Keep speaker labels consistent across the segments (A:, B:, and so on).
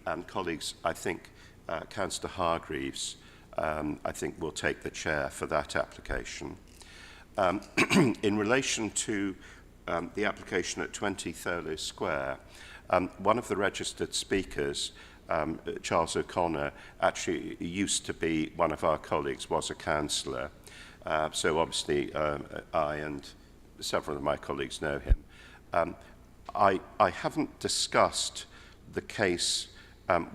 A: And colleagues, I think Councillor Hargreaves, I think, will take the chair for that application. In relation to the application at 20 Thurlow Square, one of the registered speakers, Charles O'Connor, actually used to be one of our colleagues, was a councillor. So obviously I and several of my colleagues know him. I haven't discussed the case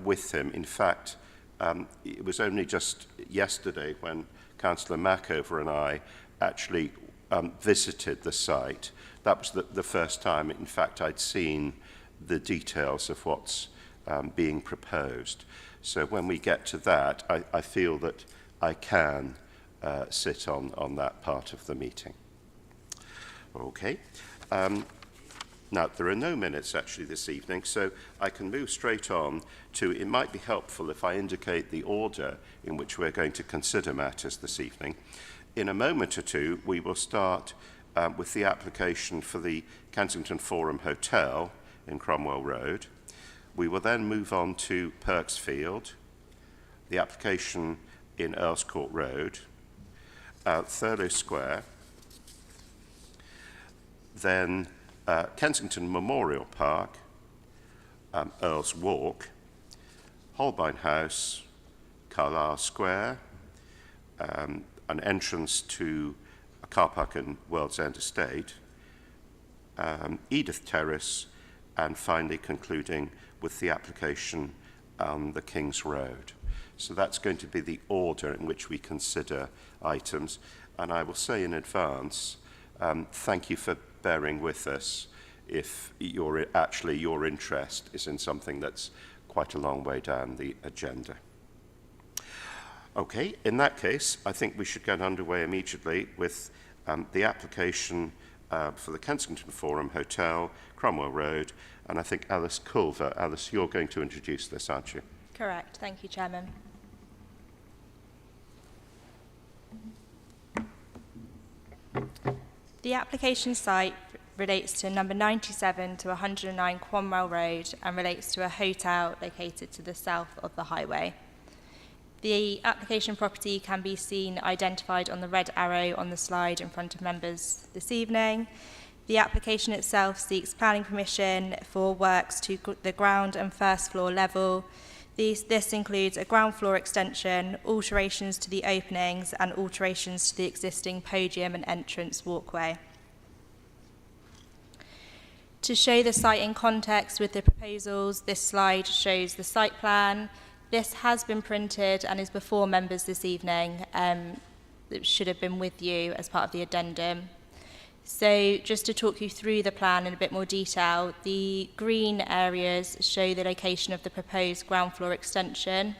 A: with him. In fact, it was only just yesterday when Councillor Mackover and I actually visited the site. That was the first time, in fact, I'd seen the details of what's being proposed. So when we get to that, I feel that I can sit on that part of the meeting. Okay. Now, there are no minutes actually this evening, so I can move straight on to, it might be helpful if I indicate the order in which we're going to consider matters this evening. In a moment or two, we will start with the application for the Kensington Forum Hotel in Cromwell Road. We will then move on to Perksfield, the application in Earls Court Road, Thurlow Square, then Kensington Memorial Park, Earls Walk, Holbein House, Carlisle Square, an entrance to a car park in World's End Estate, Edith Terrace, and finally concluding with the application on the King's Road. So that's going to be the order in which we consider items. And I will say in advance, thank you for bearing with us if your interest is in something that's quite a long way down the agenda. Okay, in that case, I think we should get underway immediately with the application for the Kensington Forum Hotel, Cromwell Road, and I think Alice Culver. Alice, you're going to introduce this, aren't you?
B: Correct. Thank you, Chairman. The application site relates to number 97 to 109 Cromwell Road and relates to a hotel located to the south of the highway. The application property can be seen identified on the red arrow on the slide in front of members this evening. The application itself seeks planning permission for works to the ground and first floor level. This includes a ground floor extension, alterations to the openings, and alterations to the existing podium and entrance walkway. To show the site in context with the proposals, this slide shows the site plan. This has been printed and is before members this evening. It should have been with you as part of the addendum. So just to talk you through the plan in a bit more detail, the green areas show the location of the proposed ground floor extension,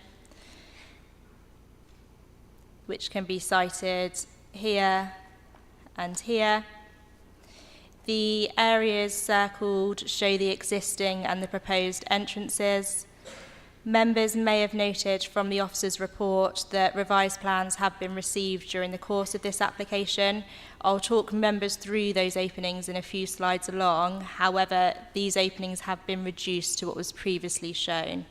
B: which can be sited here and here. The areas circled show the existing and the proposed entrances. Members may have noted from the officer's report that revised plans have been received during the course of this application. I'll talk members through those openings in a few slides along. However, these openings have been reduced to what was previously shown.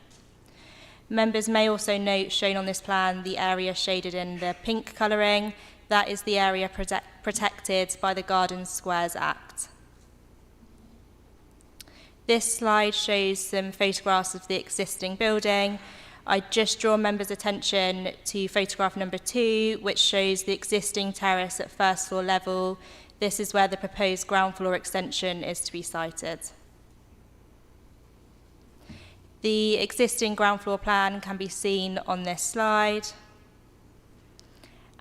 B: Members may also note, shown on this plan, the area shaded in the pink colouring. That is the area protected by the Garden Squares Act. This slide shows some photographs of the existing building. I just draw members' attention to photograph number 2, which shows the existing terrace at first floor level. This is where the proposed ground floor extension is to be sited. The existing ground floor plan can be seen on this slide,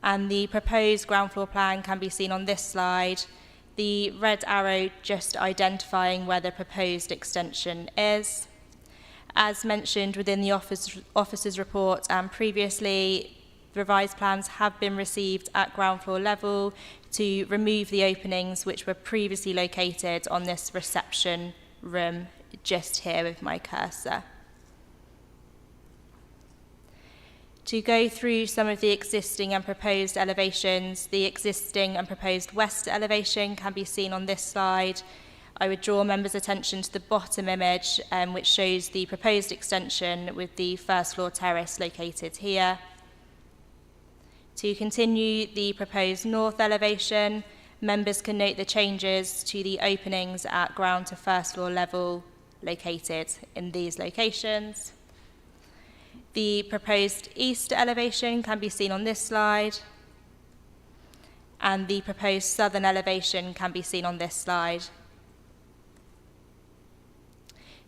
B: and the proposed ground floor plan can be seen on this slide. The red arrow just identifying where the proposed extension is. As mentioned within the officer's report and previously, revised plans have been received at ground floor level to remove the openings which were previously located on this reception room just here with my cursor. To go through some of the existing and proposed elevations, the existing and proposed west elevation can be seen on this slide. I would draw members' attention to the bottom image, which shows the proposed extension with the first floor terrace located here. To continue the proposed north elevation, members can note the changes to the openings at ground to first floor level located in these locations. The proposed east elevation can be seen on this slide, and the proposed southern elevation can be seen on this slide.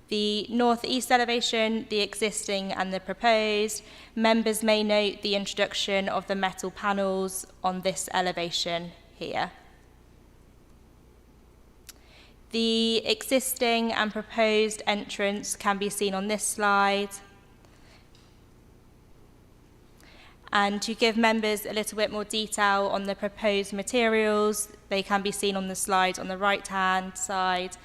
B: The northeast elevation, the existing and the proposed, members may note the introduction of the metal panels on this elevation here. The existing and proposed entrance can be seen on this slide. And to give members a little bit more detail on the proposed materials, they can be seen on the slide on the right-hand side,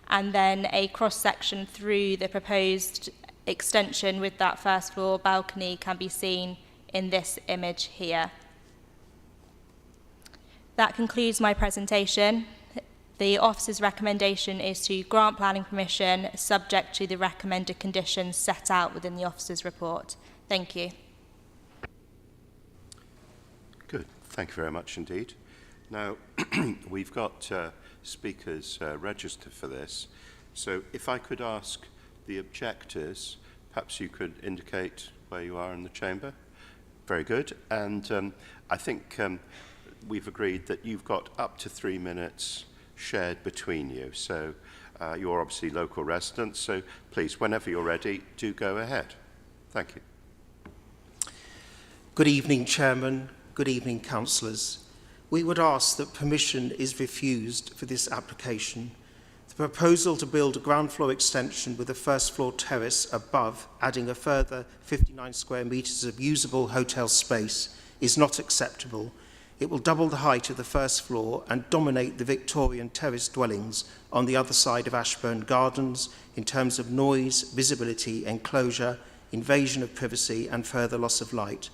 B: and then a cross-section through the proposed extension with that first floor balcony can be seen in this image here. That concludes my presentation. The officer's recommendation is to grant planning permission subject to the recommended conditions set out within the officer's report. Thank you.
A: Good. Thank you very much indeed. Now, we've got speakers registered for this. So if I could ask the objectors, perhaps you could indicate where you are in the chamber. Very good. And I think we've agreed that you've got up to 3 minutes shared between you. So you're obviously local residents, so please, whenever you're ready, do go ahead. Thank you.
C: Good evening, Chairman. Good evening, councillors. We would ask that permission is refused for this application. The proposal to build a ground floor extension with a first floor terrace above, adding a further 59 square metres of usable hotel space, is not acceptable. It will double the height of the first floor and dominate the Victorian terrace dwellings on the other side of Ashburn Gardens in terms of noise, visibility, enclosure, invasion of privacy and further loss of light.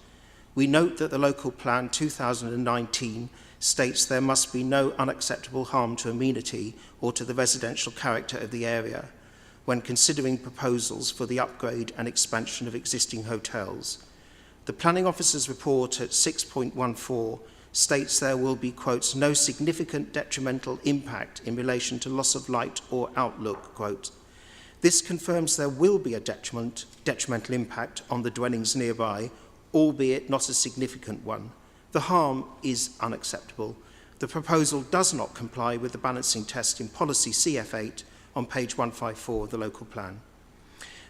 C: We note that the local plan 2019 states there must be no unacceptable harm to amenity or to the residential character of the area when considering proposals for the upgrade and expansion of existing hotels. The planning officer's report at 6.14 states there will be, quotes, no significant detrimental impact in relation to loss of light or outlook, quote. This confirms there will be a detrimental impact on the dwellings nearby, albeit not a significant one. The harm is unacceptable. The proposal does not comply with the balancing test in policy CF8 on page 154 of the local plan.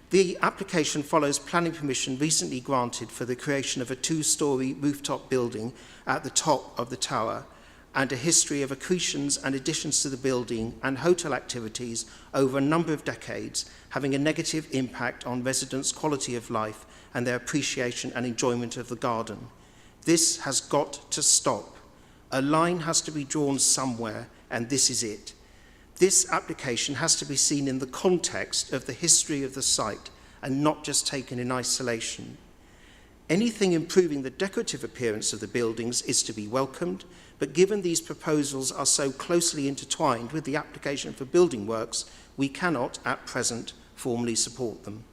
C: The application follows planning permission recently granted for the creation of a 2-storey rooftop building at the top of the tower and a history of accretions and additions to the building and hotel activities over a number of decades, having a negative impact on residents' quality of life and their appreciation and enjoyment of the garden. This has got to stop. A line has to be drawn somewhere, and this is it. This application has to be seen in the context of the history of the site and not just taken in isolation. Anything improving the decorative appearance of the buildings is to be welcomed, but given these proposals are so closely intertwined with the application for building works, we cannot, at present, formally support them.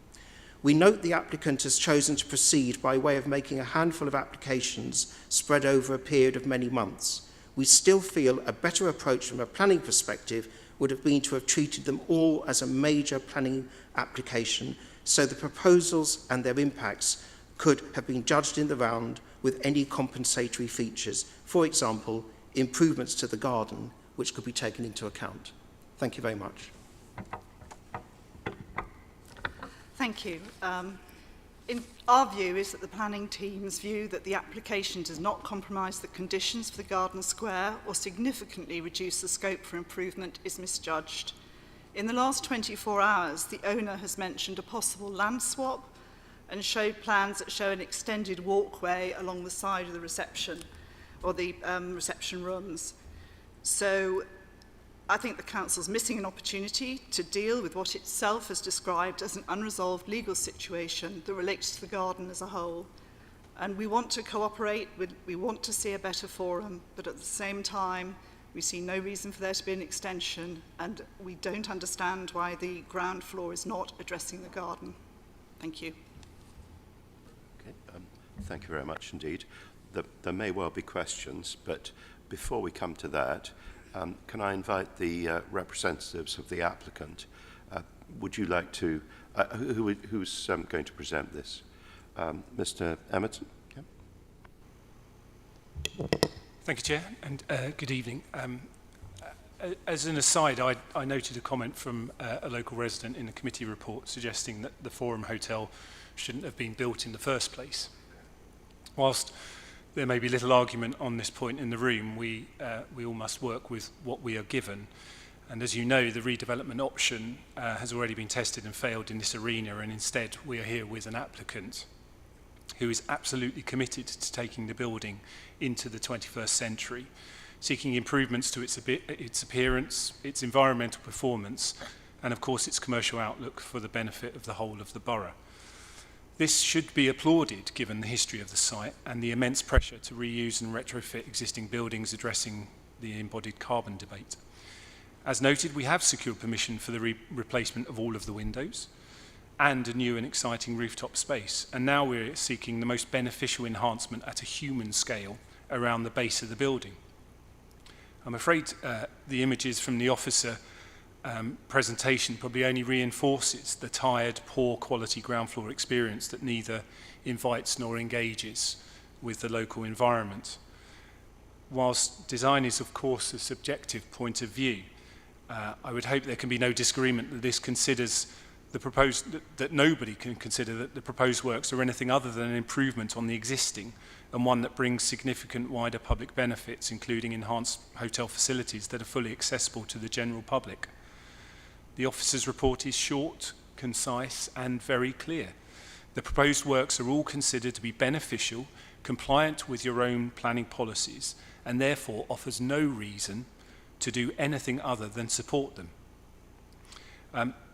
C: We note the applicant has chosen to proceed by way of making a handful of applications spread over a period of many months. We still feel a better approach from a planning perspective would have been to have treated them all as a major planning application, so the proposals and their impacts could have been judged in the round with any compensatory features, for example, improvements to the garden, which could be taken into account. Thank you very much.
D: Thank you. Our view is that the planning team's view that the application does not compromise the conditions for the garden square or significantly reduce the scope for improvement is misjudged. In the last 24 hours, the owner has mentioned a possible land swap and showed plans that show an extended walkway along the side of the reception or the reception rooms. So I think the council's missing an opportunity to deal with what itself has described as an unresolved legal situation that relates to the garden as a whole. And we want to cooperate, we want to see a better forum, but at the same time, We see no reason for there to be an extension, and we don't understand why the ground floor is not addressing the garden. Thank you.
A: Okay, thank you very much indeed. There may well be questions, but before we come to that, can I invite the representatives of the applicant? Would you like to, who's going to present this? Mr. Emerton? Yeah.
E: Thank you, Chair, and good evening. As an aside, I noted a comment from a local resident in the committee report suggesting that the Forum Hotel shouldn't have been built in the first place. Whilst there may be little argument on this point in the room, we all must work with what we are given. And as you know, the redevelopment option has already been tested and failed in this arena, and instead we are here with an applicant who is absolutely committed to taking the building into the 21st century, seeking improvements to its appearance, its environmental performance, and of course its commercial outlook for the benefit of the whole of the borough. This should be applauded given the history of the site and the immense pressure to reuse and retrofit existing buildings addressing the embodied carbon debate. As noted, we have secured permission for the replacement of all of the windows and a new and exciting rooftop space. And now we're seeking the most beneficial enhancement at a human scale around the base of the building. I'm afraid the images from the officer presentation probably only reinforces the tired, poor quality ground floor experience that neither invites nor engages with the local environment. Whilst design is of course a subjective point of view, I would hope there can be no disagreement that this considers the proposed, that nobody can consider that the proposed works are anything other than an improvement on the existing, and one that brings significant wider public benefits, including enhanced hotel facilities that are fully accessible to the general public. The officer's report is short, concise, and very clear. The proposed works are all considered to be beneficial, compliant with your own planning policies, and therefore offers no reason to do anything other than support them.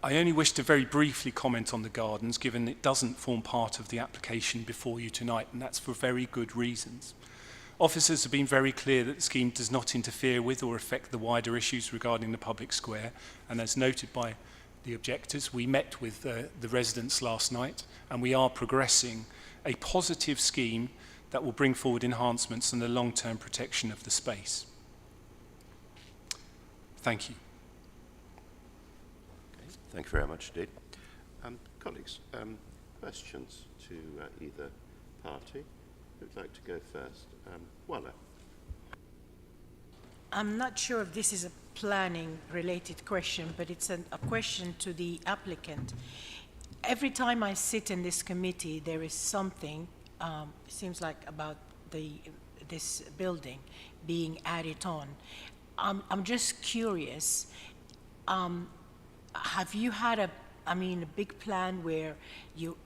E: I only wish to very briefly comment on the gardens, given it doesn't form part of the application before you tonight, and that's for very good reasons. Officers have been very clear that the scheme does not interfere with or affect the wider issues regarding the public square, and as noted by the objectors, we met with the residents last night, and we are progressing a positive scheme that will bring forward enhancements and the long-term protection of the space. Thank you.
A: Okay, thank you very much indeed. Colleagues, questions to either party? Who'd like to go first? Walla.
F: I'm not sure if this is a planning-related question, but it's a question to the applicant. Every time I sit in this committee, there is something, seems like about this building being added on. I'm just curious, have you had a big plan where you're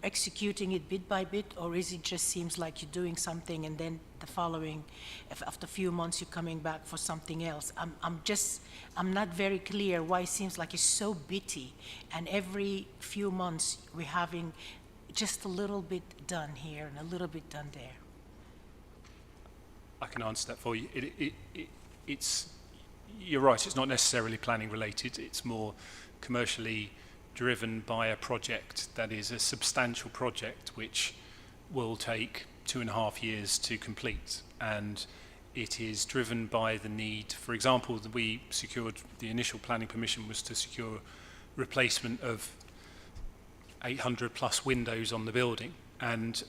F: executing it bit by bit, or is it just seems like you're doing something and then the following, after a few months, you're coming back for something else? I'm not very clear why it seems like it's so bitty, and every few months we're having just a little bit done here and a little bit done there.
E: I can answer that for you. You're right, it's not necessarily planning related, it's more commercially driven by a project that is a substantial project which will take 2.5 years to complete, and it is driven by the need. For example, that we secured, the initial planning permission was to secure replacement of 800 plus windows on the building, and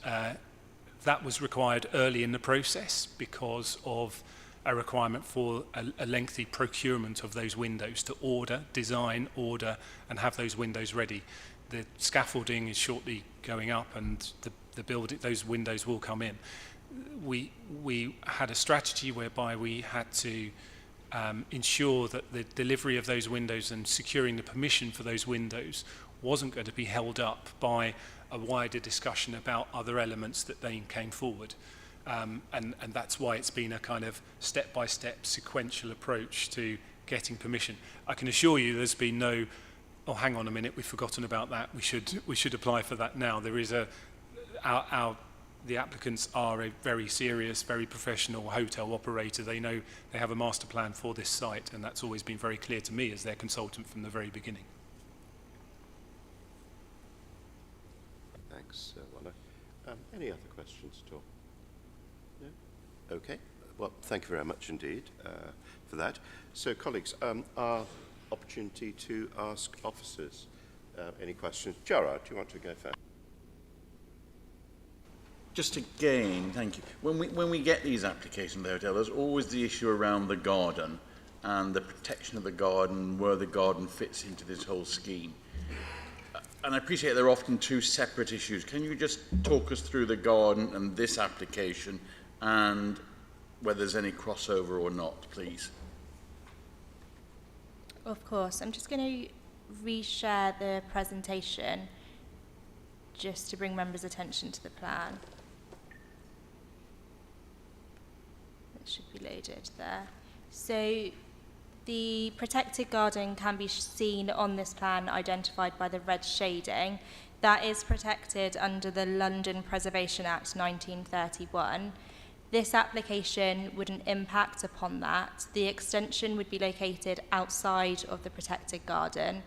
E: that was required early in the process because of a requirement for a lengthy procurement of those windows to design, order, and have those windows ready. The scaffolding is shortly going up, and those windows will come in. We had a strategy whereby we had to ensure that the delivery of those windows and securing the permission for those windows wasn't going to be held up by a wider discussion about other elements that then came forward. And that's why it's been a kind of step-by-step sequential approach to getting permission. I can assure you there's been no, oh, hang on a minute, we've forgotten about that, we should apply for that now. There is our the applicants are a very serious, very professional hotel operator. They know they have a master plan for this site, and that's always been very clear to me as their consultant from the very beginning.
A: Thanks, Wanda. Any other questions at all? No? Okay. Well, thank you very much indeed for that. So, colleagues, our opportunity to ask officers any questions. Gerard, do you want to go first?
G: Just again, thank you. When we get these applications for the hotel, there's always the issue around the garden and the protection of the garden, where the garden fits into this whole scheme. And I appreciate they're often two separate issues. Can you just talk us through the garden and this application and whether there's any crossover or not, please?
B: Of course. I'm just going to reshare the presentation just to bring members' attention to the plan. It should be loaded there. So the protected garden can be seen on this plan, identified by the red shading. That is protected under the London Preservation Act 1931. This application wouldn't impact upon that. The extension would be located outside of the protected garden.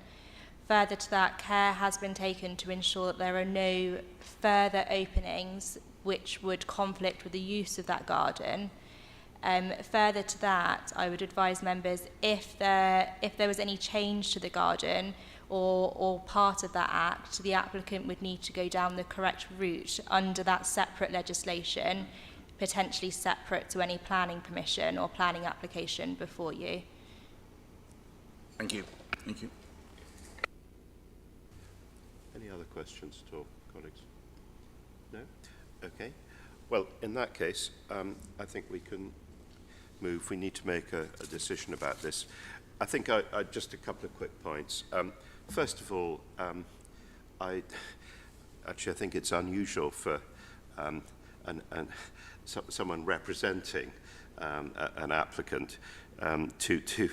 B: Further to that, care has been taken to ensure that there are no further openings which would conflict with the use of that garden. Further to that, I would advise members, if there was any change to the garden or part of that act, the applicant would need to go down the correct route under that separate legislation, potentially separate to any planning permission or planning application before you.
G: Thank you. Thank you.
A: Any other questions at all, colleagues? No? Okay. Well, in that case, I think we can move. We need to make a decision about this. I think just a couple of quick points. First of all, I think it's unusual for someone representing an applicant to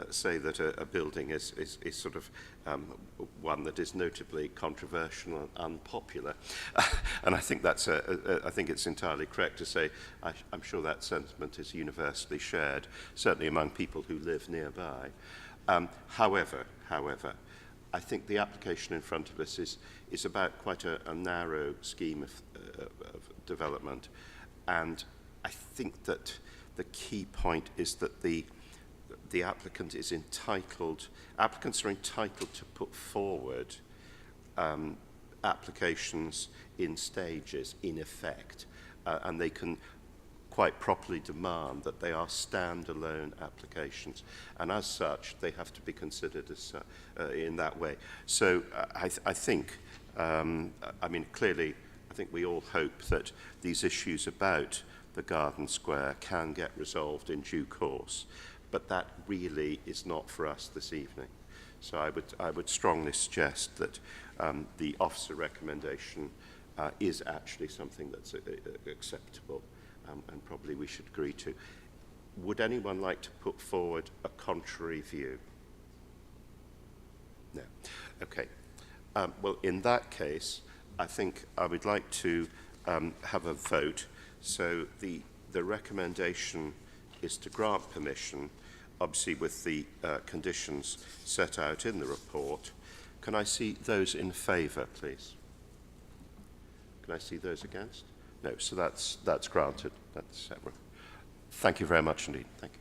A: say that a building is sort of one that is notably controversial and unpopular, and I think that's I think it's entirely correct to say I'm sure that sentiment is universally shared, certainly among people who live nearby. However, I think the application in front of us is about quite a narrow scheme of development, and I think that the key point is that the applicants are entitled to put forward applications in stages, in effect, and they can quite properly demand that they are standalone applications, and as such, they have to be considered as in that way. So I think, I mean, clearly, I think we all hope that these issues about the Garden Square can get resolved in due course, but that really is not for us this evening. So I would strongly suggest that the officer recommendation is actually something that's acceptable, and probably we should agree to. Would anyone like to put forward a contrary view? No. Okay. Well, in that case, I think I would like to have a vote. So the recommendation is to grant permission, obviously with the conditions set out in the report. Can I see those in favour, please? Can I see those against? No, so that's granted. That's separate. Thank you very much indeed. Thank you.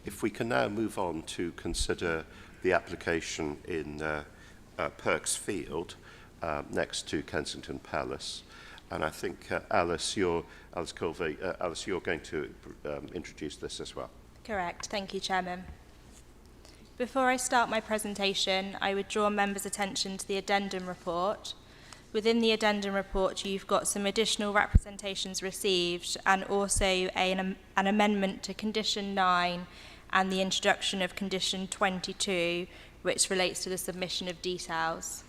A: If we can now move on to consider the application in Perks Field, next to Kensington Palace. And I think Alice Colvey, Alice, you're going to introduce this as well.
B: Correct. Thank you, Chairman. Before I start my presentation, I would draw members' attention to the addendum report. Within the addendum report, you've got some additional representations received and also an amendment to Condition 9 and the introduction of Condition 22, which relates to the submission of details.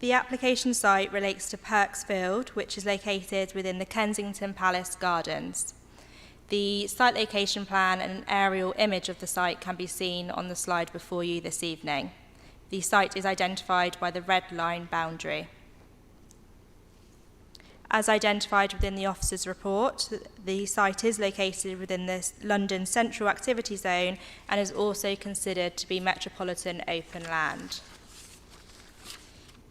B: The application site relates to Perksfield, which is located within the Kensington Palace Gardens. The site location plan and an aerial image of the site can be seen on the slide before you this evening. The site is identified by the red line boundary. As identified within the officer's report, the site is located within the London Central Activity Zone and is also considered to be metropolitan open land.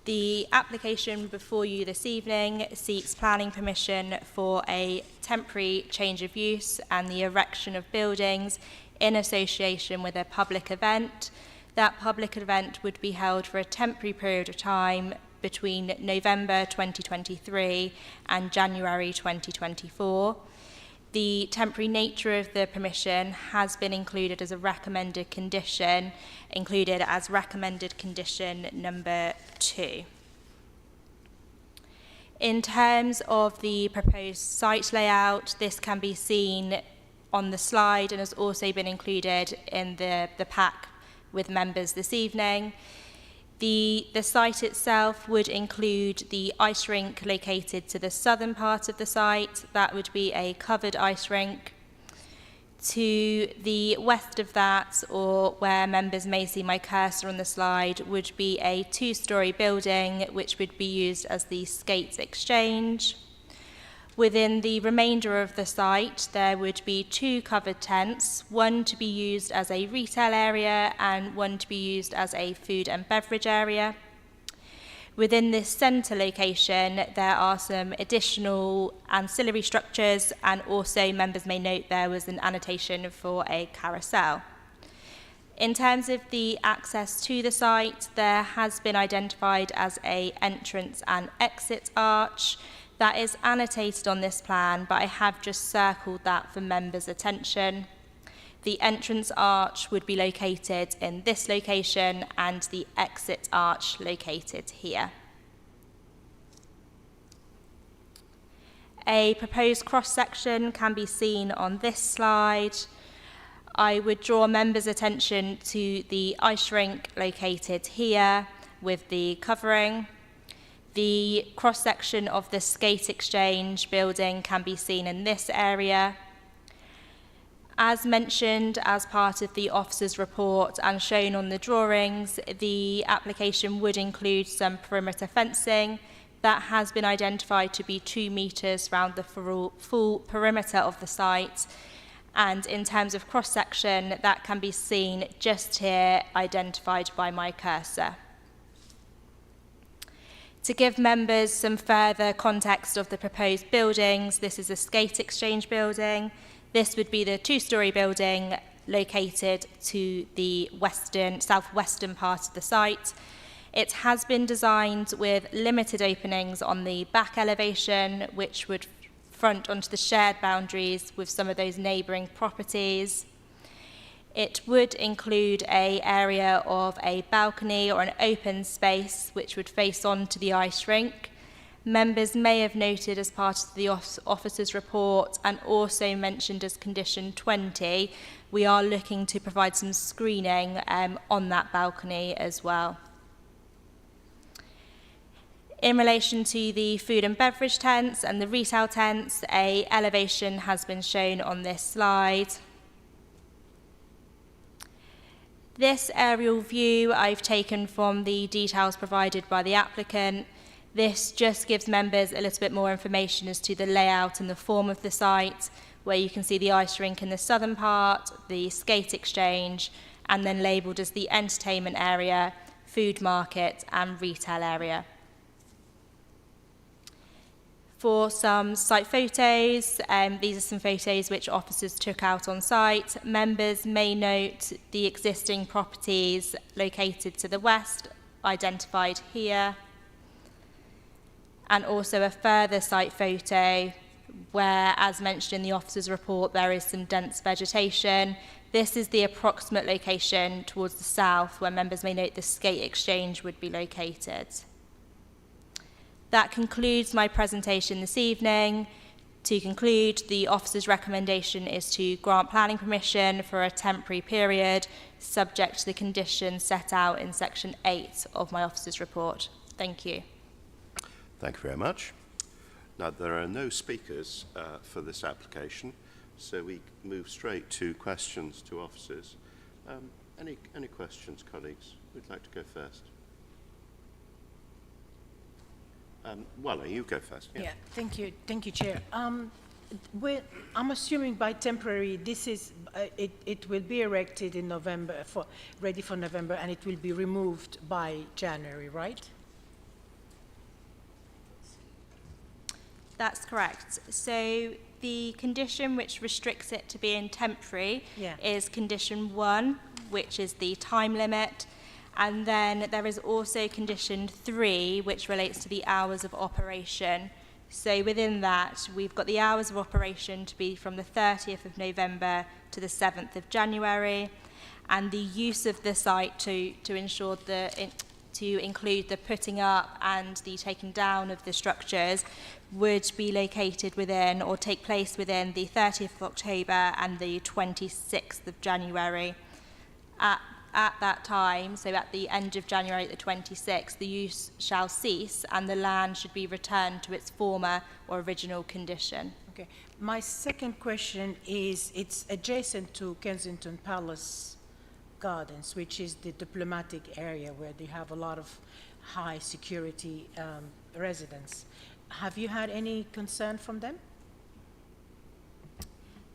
B: The application before you this evening seeks planning permission for a temporary change of use and the erection of buildings in association with a public event. That public event would be held for a temporary period of time between November 2023 and January 2024. The temporary nature of the permission has been included as a recommended condition, included as recommended condition number 2. In terms of the proposed site layout, this can be seen on the slide and has also been included in the pack with members this evening. The site itself would include the ice rink located to the southern part of the site. That would be a covered ice rink. To the west of that, or where members may see my cursor on the slide, would be a 2-storey building which would be used as the skate exchange. Within the remainder of the site, there would be 2 covered tents, one to be used as a retail area and one to be used as a food and beverage area. Within this centre location, there are some additional ancillary structures, and also members may note there was an annotation for a carousel. In terms of the access to the site, there has been identified as an entrance and exit arch. That is annotated on this plan, but I have just circled that for members' attention. The entrance arch would be located in this location and the exit arch located here. A proposed cross-section can be seen on this slide. I would draw members' attention to the ice rink located here with the covering. The cross-section of the skate exchange building can be seen in this area. As mentioned as part of the officer's report and shown on the drawings, the application would include some perimeter fencing. That has been identified to be 2 metres around the full perimeter of the site. And in terms of cross-section, that can be seen just here, identified by my cursor. To give members some further context of the proposed buildings, this is a skate exchange building. This would be the 2-storey building located to the southwestern part of the site. It has been designed with limited openings on the back elevation, which would front onto the shared boundaries with some of those neighbouring properties. It would include an area of a balcony or an open space which would face onto the ice rink. Members may have noted as part of the officer's report and also mentioned as condition 20, we are looking to provide some screening on that balcony as well. In relation to the food and beverage tents and the retail tents, an elevation has been shown on this slide. This aerial view I've taken from the details provided by the applicant. This just gives members a little bit more information as to the layout and the form of the site, where you can see the ice rink in the southern part, the skate exchange, and then labelled as the entertainment area, food market, and retail area. For some site photos, these are some photos which officers took out on site. Members may note the existing properties located to the west, identified here, and also a further site photo where, as mentioned in the officer's report, there is some dense vegetation. This is the approximate location towards the south, where members may note the skate exchange would be located. That concludes my presentation this evening. To conclude, the officer's recommendation is to grant planning permission for a temporary period, subject to the conditions set out in section 8 of my officer's report. Thank you.
A: Thank you very much. Now, there are no speakers for this application, so we move straight to questions to officers. Any questions, colleagues? Who'd like to go first? Walla, you go first.
F: Yeah, thank you, Chair. I'm assuming by temporary, this is, it will be erected in November, ready for November, and it will be removed by January, right?
B: That's correct. So the condition which restricts it to being temporary is condition 1, which is the time limit. And then there is also condition 3, which relates to the hours of operation. So within that, we've got the hours of operation to be from the 30th of November to the 7th of January, and the use of the site to ensure to include the putting up and the taking down of the structures would be located within or take place within the 30th of October and the 26th of January. At that time, so at the end of January the 26th, the use shall cease and the land should be returned to its former or original condition.
F: Okay. My second question is, it's adjacent to Kensington Palace Gardens, which is the diplomatic area where they have a lot of high security residents. Have you had any concern from them?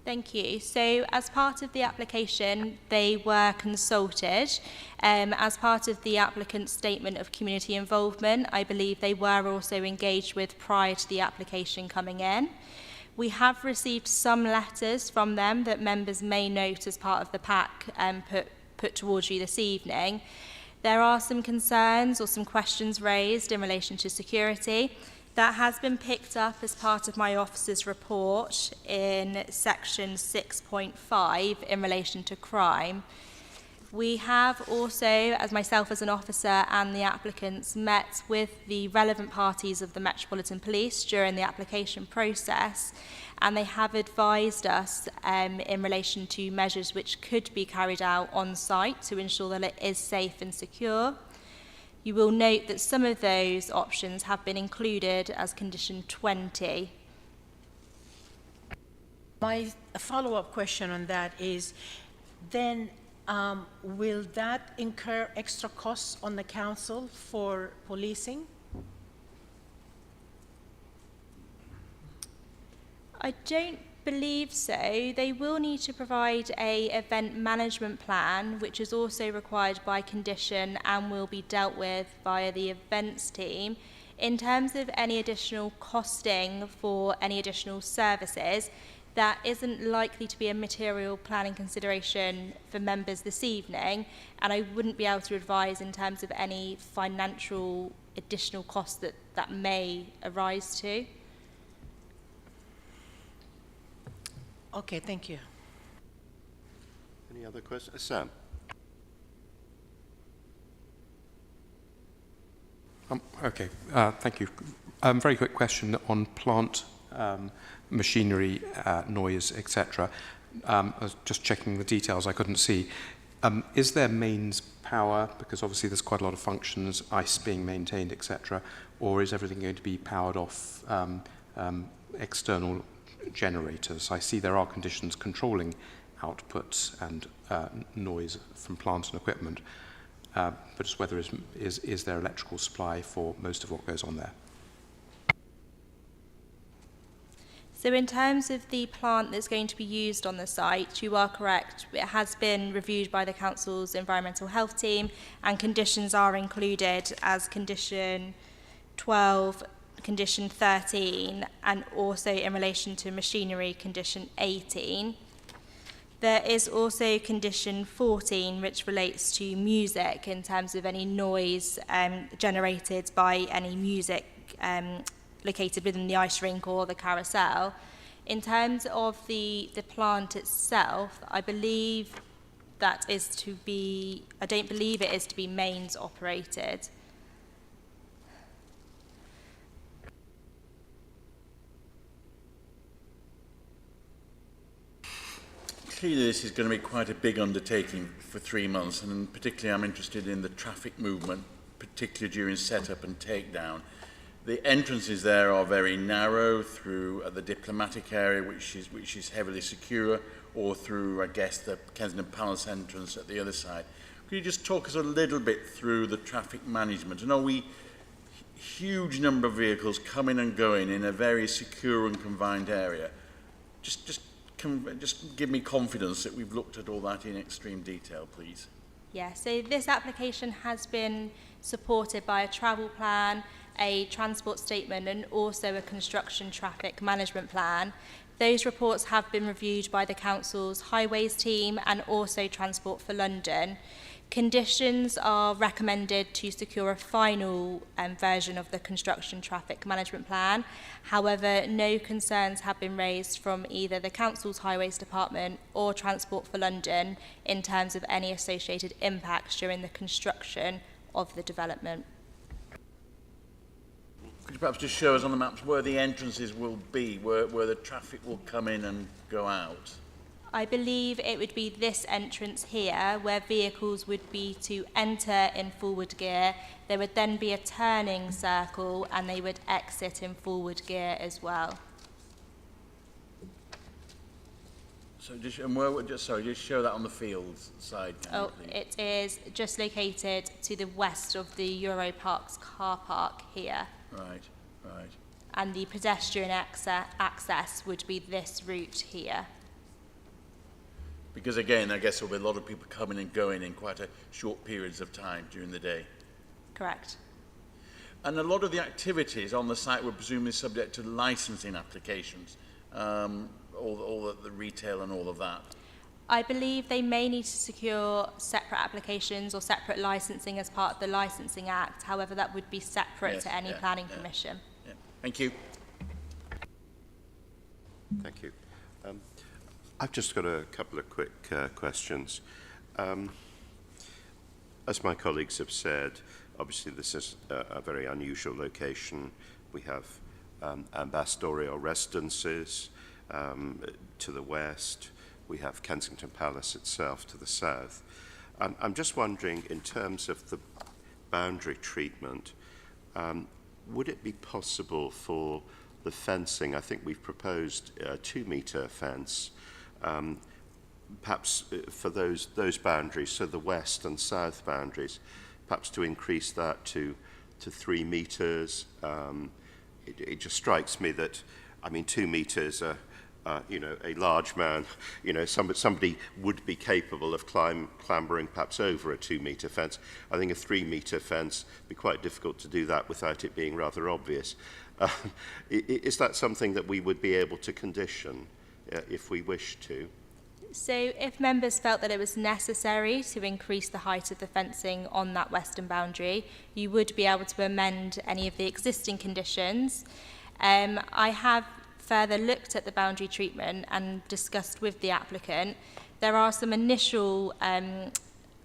B: Thank you. So as part of the application, they were consulted. As part of the applicant's statement of community involvement, I believe they were also engaged with prior to the application coming in. We have received some letters from them that members may note as part of the pack put towards you this evening. There are some concerns or some questions raised in relation to security. That has been picked up as part of my officer's report in section 6.5 in relation to crime. We have also, as myself as an officer and the applicants, met with the relevant parties of the Metropolitan Police during the application process, and they have advised us in relation to measures which could be carried out on site to ensure that it is safe and secure. You will note that some of those options have been included as condition 20.
F: My follow-up question on that is, then will that incur extra costs on the council for policing?
B: I don't believe so. They will need to provide a event management plan, which is also required by condition and will be dealt with via the events team. In terms of any additional costing for any additional services, that isn't likely to be a material planning consideration for members this evening, and I wouldn't be able to advise in terms of any financial additional costs that may arise to.
F: Okay, thank you.
A: Any other questions? Sam?
H: Okay, thank you. Very quick question on plant machinery, noise, etc. I was just checking the details, I couldn't see. Is there mains power, because obviously there's quite a lot of functions, ice being maintained, etc., or is everything going to be powered off external generators? I see there are conditions controlling outputs and noise from plant and equipment, but just whether is there electrical supply for most of what goes on there?
B: So in terms of the plant that's going to be used on the site, you are correct. It has been reviewed by the Council's Environmental Health Team, and conditions are included as condition 12, condition 13, and also in relation to machinery, condition 18. There is also condition 14, which relates to music in terms of any noise generated by any music located within the ice rink or the carousel. In terms of the plant itself, I believe that is to be, I don't believe it is to be mains operated.
G: Clearly this is going to be quite a big undertaking for 3 months, and particularly I'm interested in the traffic movement, particularly during setup and takedown. The entrances there are very narrow through the diplomatic area, which is heavily secure, or through, I guess, the Kensington Palace entrance at the other side. Could you just talk us a little bit through the traffic management? And are we huge number of vehicles coming and going in a very secure and confined area? Just give me confidence that we've looked at all that in extreme detail, please.
B: Yeah, so this application has been supported by a travel plan, a transport statement, and also a construction traffic management plan. Those reports have been reviewed by the Council's Highways team and also Transport for London. Conditions are recommended to secure a final version of the construction traffic management plan. However, no concerns have been raised from either the Council's Highways Department or Transport for London in terms of any associated impacts during the construction of the development.
G: Could you perhaps just show us on the maps where the entrances will be, where the traffic will come in and go out?
B: I believe it would be this entrance here where vehicles would be to enter in forward gear. There would then be a turning circle and they would exit in forward gear as well.
G: So just show that on the fields side.
B: Oh, it is just located to the west of the Europarks car park here.
G: Right.
B: And the pedestrian access would be this route here.
G: Because again, I guess there'll be a lot of people coming and going in quite a short periods of time during the day.
B: Correct.
G: And a lot of the activities on the site were presumably subject to licensing applications, all the retail and all of that.
B: I believe they may need to secure separate applications or separate licensing as part of the Licensing Act. However, that would be separate to any planning permission.
G: Yeah. Thank you.
A: Thank you. I've just got a couple of quick questions. As my colleagues have said, obviously this is a very unusual location. We have ambassadorial residences to the west. We have Kensington Palace itself to the south. I'm just wondering, in terms of the boundary treatment, would it be possible for the fencing, I think we've proposed a 2-metre fence, perhaps for those boundaries, so the west and south boundaries, perhaps to increase that to 3 metres. It just strikes me that, I mean, 2 metres, a large man, somebody would be capable of clambering perhaps over a 2-metre fence. I think a 3-metre fence would be quite difficult to do that without it being rather obvious. Is that something that we would be able to condition if we wish to?
B: So if members felt that it was necessary to increase the height of the fencing on that western boundary, you would be able to amend any of the existing conditions. I have further looked at the boundary treatment and discussed with the applicant. There are some initial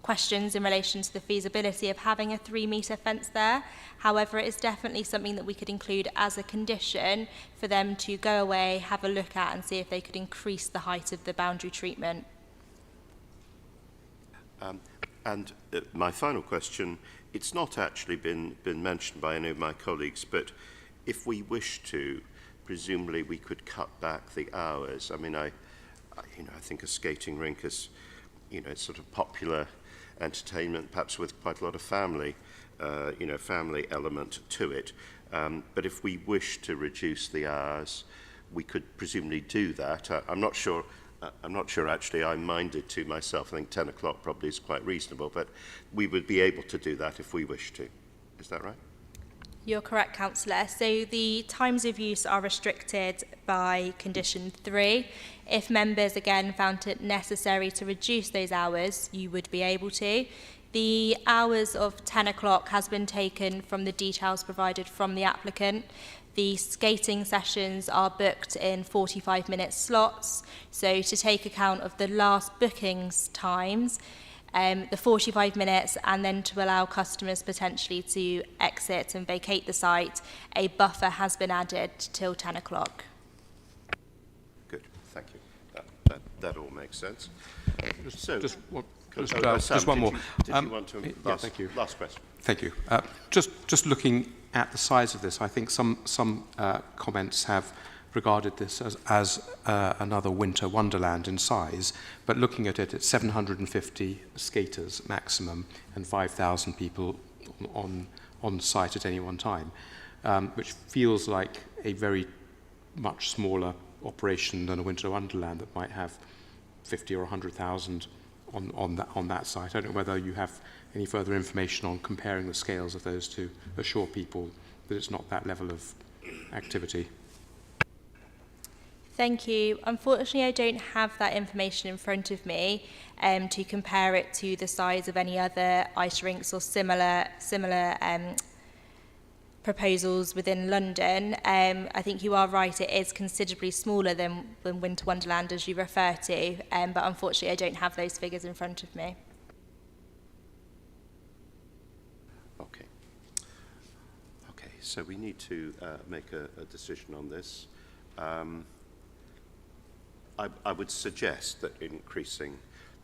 B: questions in relation to the feasibility of having a 3-metre fence there. However, it is definitely something that we could include as a condition for them to go away, have a look at and see if they could increase the height of the boundary treatment.
A: And my final question, it's not actually been mentioned by any of my colleagues, but if we wish to, presumably we could cut back the hours. I mean, I think a skating rink is, it's sort of popular entertainment, perhaps with quite a lot of family element to it. But if we wish to reduce the hours, we could presumably do that. I'm not sure actually. I'm minded to myself. I think 10 o'clock probably is quite reasonable, but we would be able to do that if we wish to. Is that right?
B: You're correct, Councillor. So the times of use are restricted by condition 3. If members again found it necessary to reduce those hours, you would be able to. The hours of 10 o'clock has been taken from the details provided from the applicant. The skating sessions are booked in 45-minute slots. So to take account of the last bookings times, the 45 minutes, and then to allow customers potentially to exit and vacate the site, a buffer has been added till 10 o'clock.
A: Good, thank you. That all makes sense.
H: Just Just one more.
A: Did you want to?
H: Yeah, thank you.
A: Last question.
H: Thank you. Just looking at the size of this, I think some comments have regarded this as another winter wonderland in size, but looking at it, it's 750 skaters maximum and 5,000 people on site at any one time, which feels like a very much smaller operation than a winter wonderland that might have 50 or 100,000 on that site. I don't know whether you have any further information on comparing the scales of those to assure people that it's not that level of activity.
B: Thank you. Unfortunately, I don't have that information in front of me to compare it to the size of any other ice rinks or similar proposals within London. I think you are right, it is considerably smaller than Winter Wonderland as you refer to, but unfortunately I don't have those figures in front of me.
A: Okay. Okay, so we need to make a decision on this. I would suggest that increasing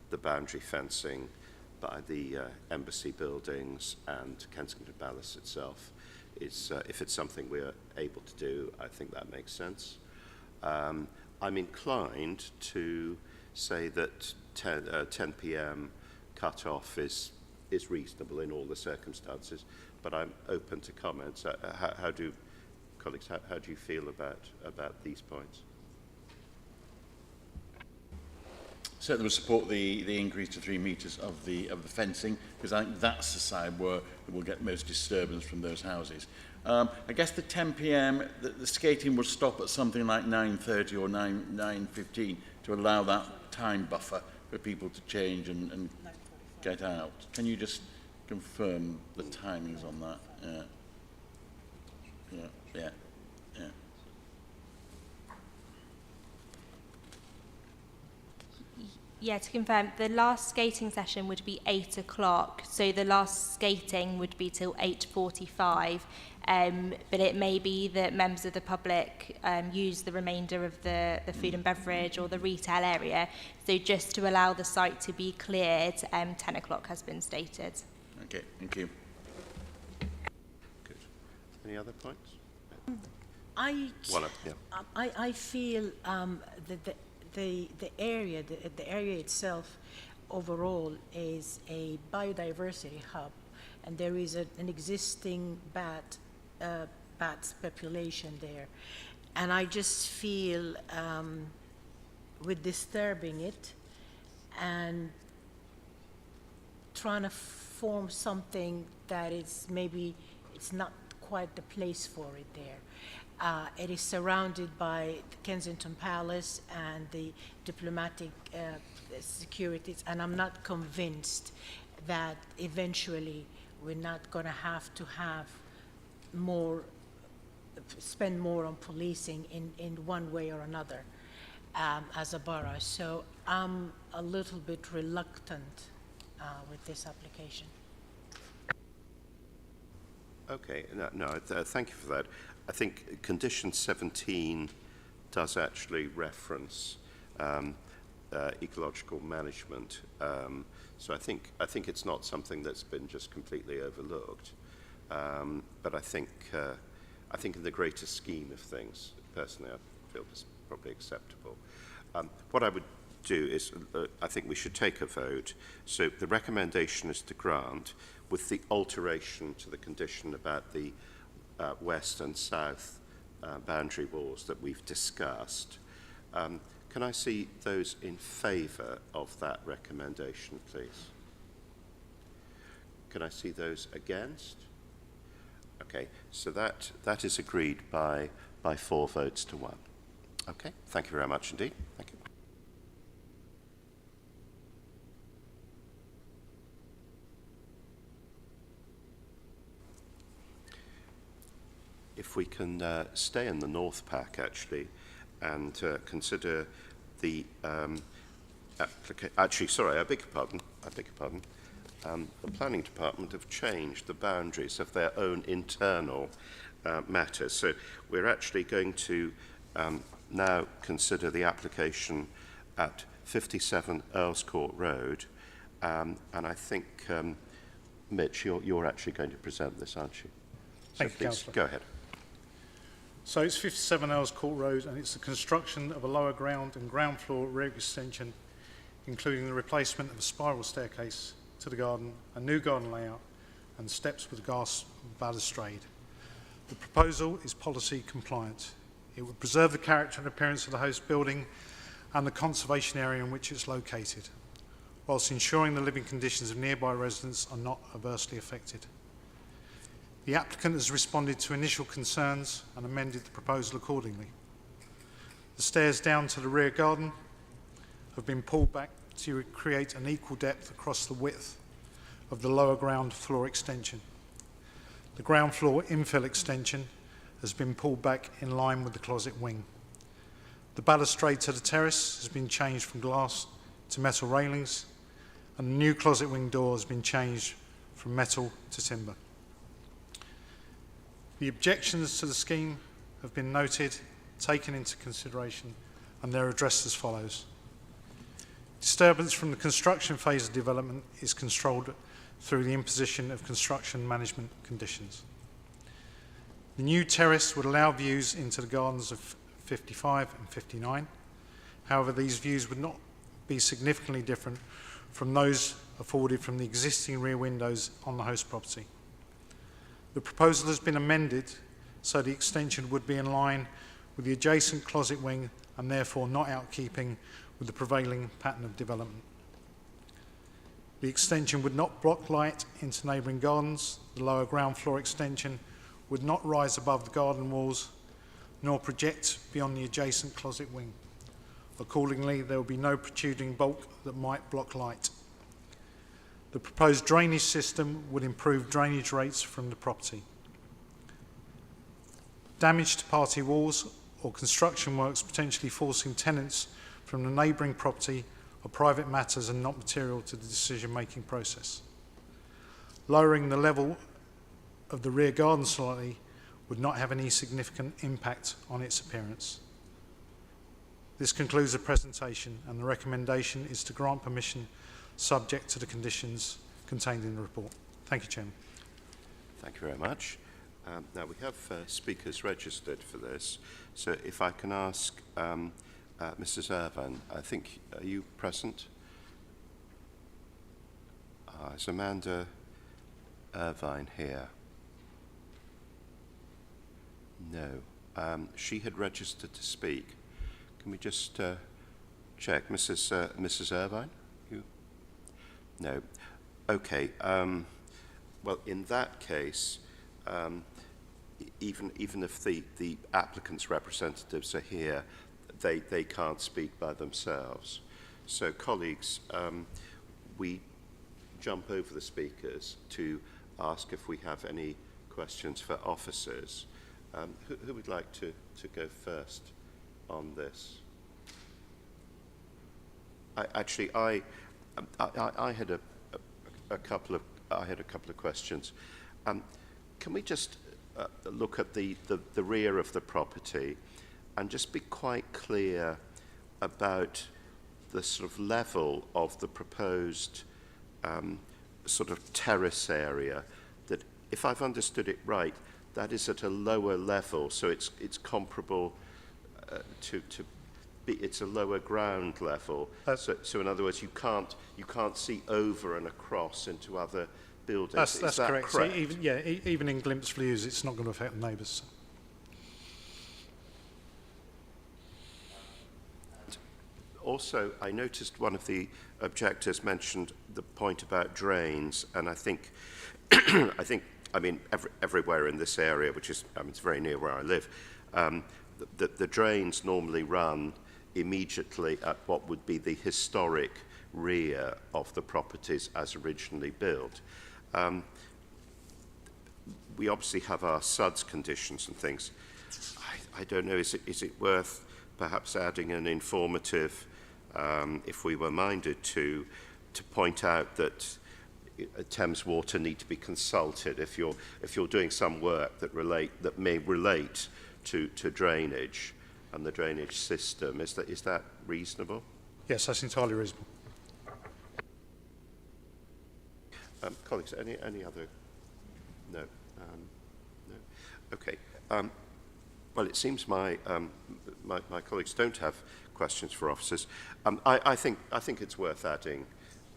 A: the boundary fencing by the embassy buildings and Kensington Palace itself is, if it's something we're able to do, I think that makes sense. I'm inclined to say that 10 p.m. cut-off is reasonable in all the circumstances, but I'm open to comments. How do colleagues, how do you feel about these points?
G: Certainly would support the increase to 3 metres of the fencing, because I think that's the side where we'll get most disturbance from those houses. I guess the 10 p.m. The skating would stop at something like 9:30 or 9:15 to allow that time buffer for people to change and get out. Can you just confirm the timings on that? Yeah.
B: Yeah, to confirm, the last skating session would be 8 o'clock, so the last skating would be till 8:45, but it may be that members of the public use the remainder of the food and beverage or the retail area, so just to allow the site to be cleared, 10 o'clock has been stated.
G: Okay, thank you.
A: Good. Any other points?
F: I feel that the area itself overall is a biodiversity hub, and there is an existing bat population there, and I just feel with disturbing it and trying to form something that is maybe it's not quite the place for it there. It is surrounded by the Kensington Palace and the diplomatic securities, and I'm not convinced that eventually we're not going to have spend more on policing in one way or another as a borough. So I'm a little bit reluctant with this application.
A: Okay, thank you for that. I think condition 17 does actually reference ecological management. So I think it's not something that's been just completely overlooked. But I think in the greater scheme of things, personally, I feel it's probably acceptable. What I would do is, I think we should take a vote. So the recommendation is to grant with the alteration to the condition about the west and south boundary walls that we've discussed. Can I see those in favour of that recommendation, please? Can I see those against? Okay, so that is agreed by 4 votes to 1. Okay, thank you very much indeed. Thank you. If we can stay in the North Pack, actually, and consider the actually, sorry, I beg your pardon. The Planning Department have changed the boundaries of their own internal matters. So we're actually going to now consider the application at 57 Earls Court Road And I think, Mitch, you're actually going to present this, aren't you? So
I: Thank you,
A: please,
I: Councillor.
A: go ahead.
I: So it's 57 Earls Court Road, and it's the construction of a lower ground and ground floor rear extension, including the replacement of a spiral staircase to the garden, a new garden layout, and steps with glass balustrade. The proposal is policy compliant. It would preserve the character and appearance of the host building and the conservation area in which it's located, whilst ensuring the living conditions of nearby residents are not adversely affected. The applicant has responded to initial concerns and amended the proposal accordingly. The stairs down to the rear garden have been pulled back to create an equal depth across the width of the lower ground floor extension. The ground floor infill extension has been pulled back in line with the closet wing. The balustrade to the terrace has been changed from glass to metal railings, and the new closet wing door has been changed from metal to timber. The objections to the scheme have been noted, taken into consideration, and they're addressed as follows. Disturbance from the construction phase of development is controlled through the imposition of construction management conditions. The new terrace would allow views into the gardens of 55 and 59. However, these views would not be significantly different from those afforded from the existing rear windows on the host property. The proposal has been amended so the extension would be in line with the adjacent closet wing and therefore not out of keeping with the prevailing pattern of development. The extension would not block light into neighbouring gardens. The lower ground floor extension would not rise above the garden walls nor project beyond the adjacent closet wing. Accordingly, there will be no protruding bulk that might block light. The proposed drainage system would improve drainage rates from the property. Damage to party walls or construction works potentially forcing tenants from the neighbouring property are private matters and not material to the decision-making process. Lowering the level of the rear garden slightly would not have any significant impact on its appearance. This concludes the presentation, and the recommendation is to grant permission subject to the conditions contained in the report. Thank you, Chairman.
A: Thank you very much. Now, we have speakers registered for this, so if I can ask Mrs. Irvine, I think, are you present? Is Amanda Irvine here? No. She had registered to speak. Can we just check? Mrs. Irvine? You? No. Okay. Well, in that case, even if the applicant's representatives are here, they can't speak by themselves. So, colleagues, we jump over the speakers to ask if we have any questions for officers. Who would like to go first on this? I had a couple of questions. Can we just look at the rear of the property and just be quite clear about the sort of level of the proposed sort of terrace area? That, if I've understood it right, that is at a lower level, so it's comparable it's a lower ground level. So in other words, you can't see over and across into other buildings.
I: That's
A: that
I: correct.
A: correct?
I: So even in glimpse views, it's not going to affect the neighbours.
A: Also, I noticed one of the objectors mentioned the point about drains, and I think, everywhere in this area, which is, it's very near where I live, the drains normally run immediately at what would be the historic rear of the properties as originally built. We obviously have our SUDS conditions and things. I don't know, is it worth perhaps adding an informative, if we were minded to point out that Thames Water need to be consulted if you're doing some work that may relate to drainage and the drainage system. Is that reasonable?
I: Yes, that's entirely reasonable.
A: Colleagues, any other? No. No. Okay. Well, it seems my colleagues don't have questions for officers. I think it's worth adding.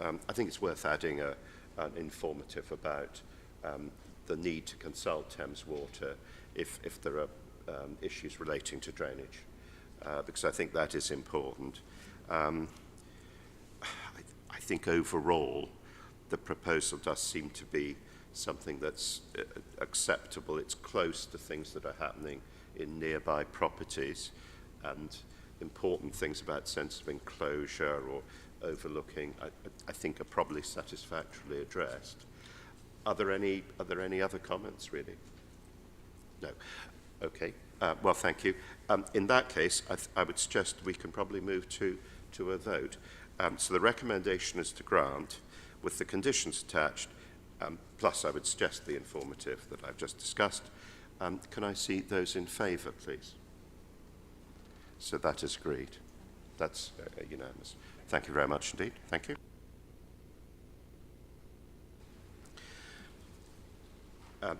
A: I think it's worth adding an informative about the need to consult Thames Water if there are issues relating to drainage, because I think that is important. I think overall the proposal does seem to be something that's acceptable. It's close to things that are happening in nearby properties, and important things about sensitive enclosure or overlooking, I think, are probably satisfactorily addressed. Are there any other comments, really? No. Okay. Well, thank you. In that case, I would suggest we can probably move to a vote. So the recommendation is to grant with the conditions attached, plus I would suggest the informative that I've just discussed. Can I see those in favour, please? So that is agreed. That's unanimous. Thank you very much indeed. Thank you.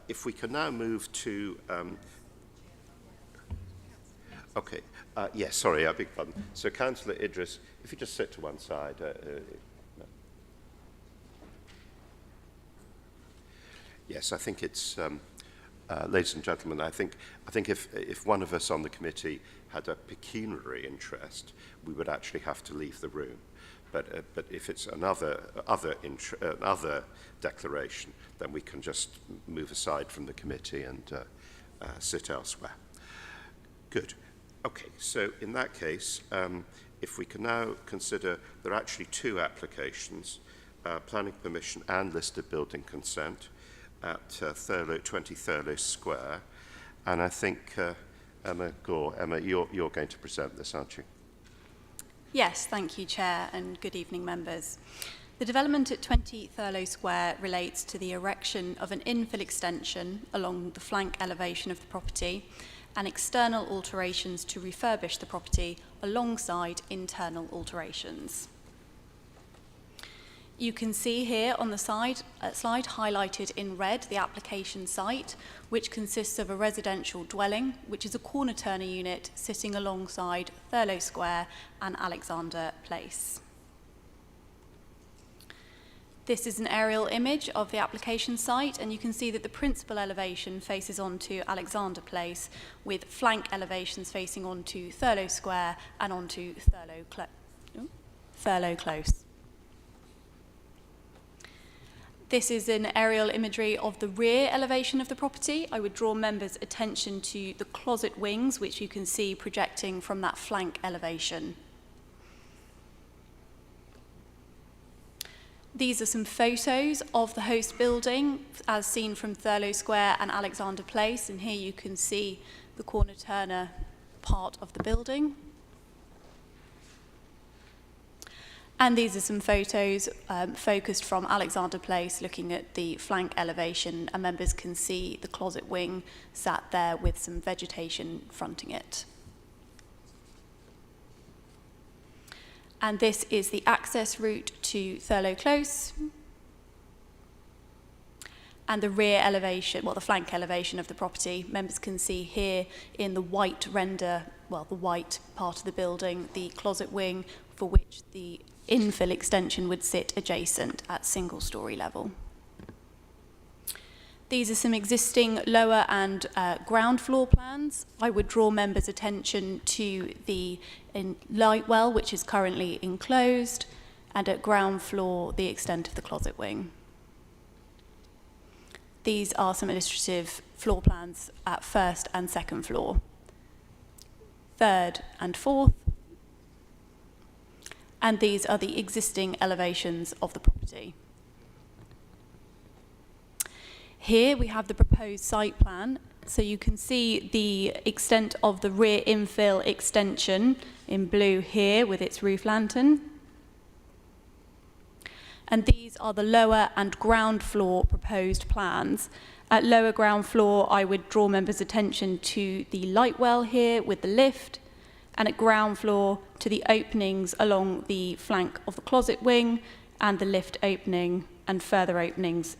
A: If we can now move to... okay. Yes, sorry, I beg pardon. So, Councillor Idris, if you just sit to one side. No. Yes, I think it's... ladies and gentlemen, I think if one of us on the committee had a pecuniary interest, we would actually have to leave the room. But if it's another declaration, then we can just move aside from the committee and sit elsewhere. Good. Okay. So in that case, if we can now consider, there are actually two applications, planning permission and listed building consent at 20 Thurlow Square, and I think Emma Gore, you're going to present this, aren't you?
J: Yes, thank you, Chair, and good evening, members. The development at 20 Thurlow Square relates to the erection of an infill extension along the flank elevation of the property and external alterations to refurbish the property alongside internal alterations. You can see here on the slide highlighted in red the application site, which consists of a residential dwelling, which is a corner turner unit sitting alongside Thurlow Square and Alexander Place. This is an aerial image of the application site, and you can see that the principal elevation faces onto Alexander Place, with flank elevations facing onto Thurlow Square and onto Thurlow Close. This is an aerial imagery of the rear elevation of the property. I would draw members' attention to the closet wings, which you can see projecting from that flank elevation. These are some photos of the host building as seen from Thurlow Square and Alexander Place, and here you can see the corner turner part of the building. And these are some photos focused from Alexander Place, looking at the flank elevation, and members can see the closet wing sat there with some vegetation fronting it. And this is the access route to Thurlow Close. And the rear elevation, well, the flank elevation of the property, members can see here in the white render, well, the white part of the building, the closet wing for which the infill extension would sit adjacent at single-storey level. These are some existing lower and ground floor plans. I would draw members' attention to the light well, which is currently enclosed, and at ground floor, the extent of the closet wing. These are some illustrative floor plans at first and second floor, third and fourth, and these are the existing elevations of the property. Here we have the proposed site plan, so you can see the extent of the rear infill extension in blue here with its roof lantern. And these are the lower and ground floor proposed plans. At lower ground floor, I would draw members' attention to the light well here with the lift, and at ground floor to the openings along the flank of the closet wing and the lift opening and further openings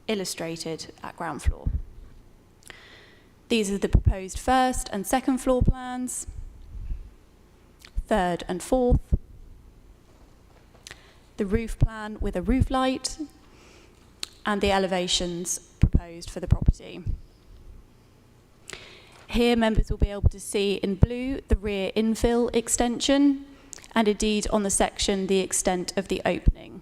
J: illustrated at ground floor. These are the proposed first and second floor plans, third and fourth, the roof plan with a roof light, and the elevations proposed for the property. Here, members will be able to see in blue the rear infill extension, and indeed on the section the extent of the opening.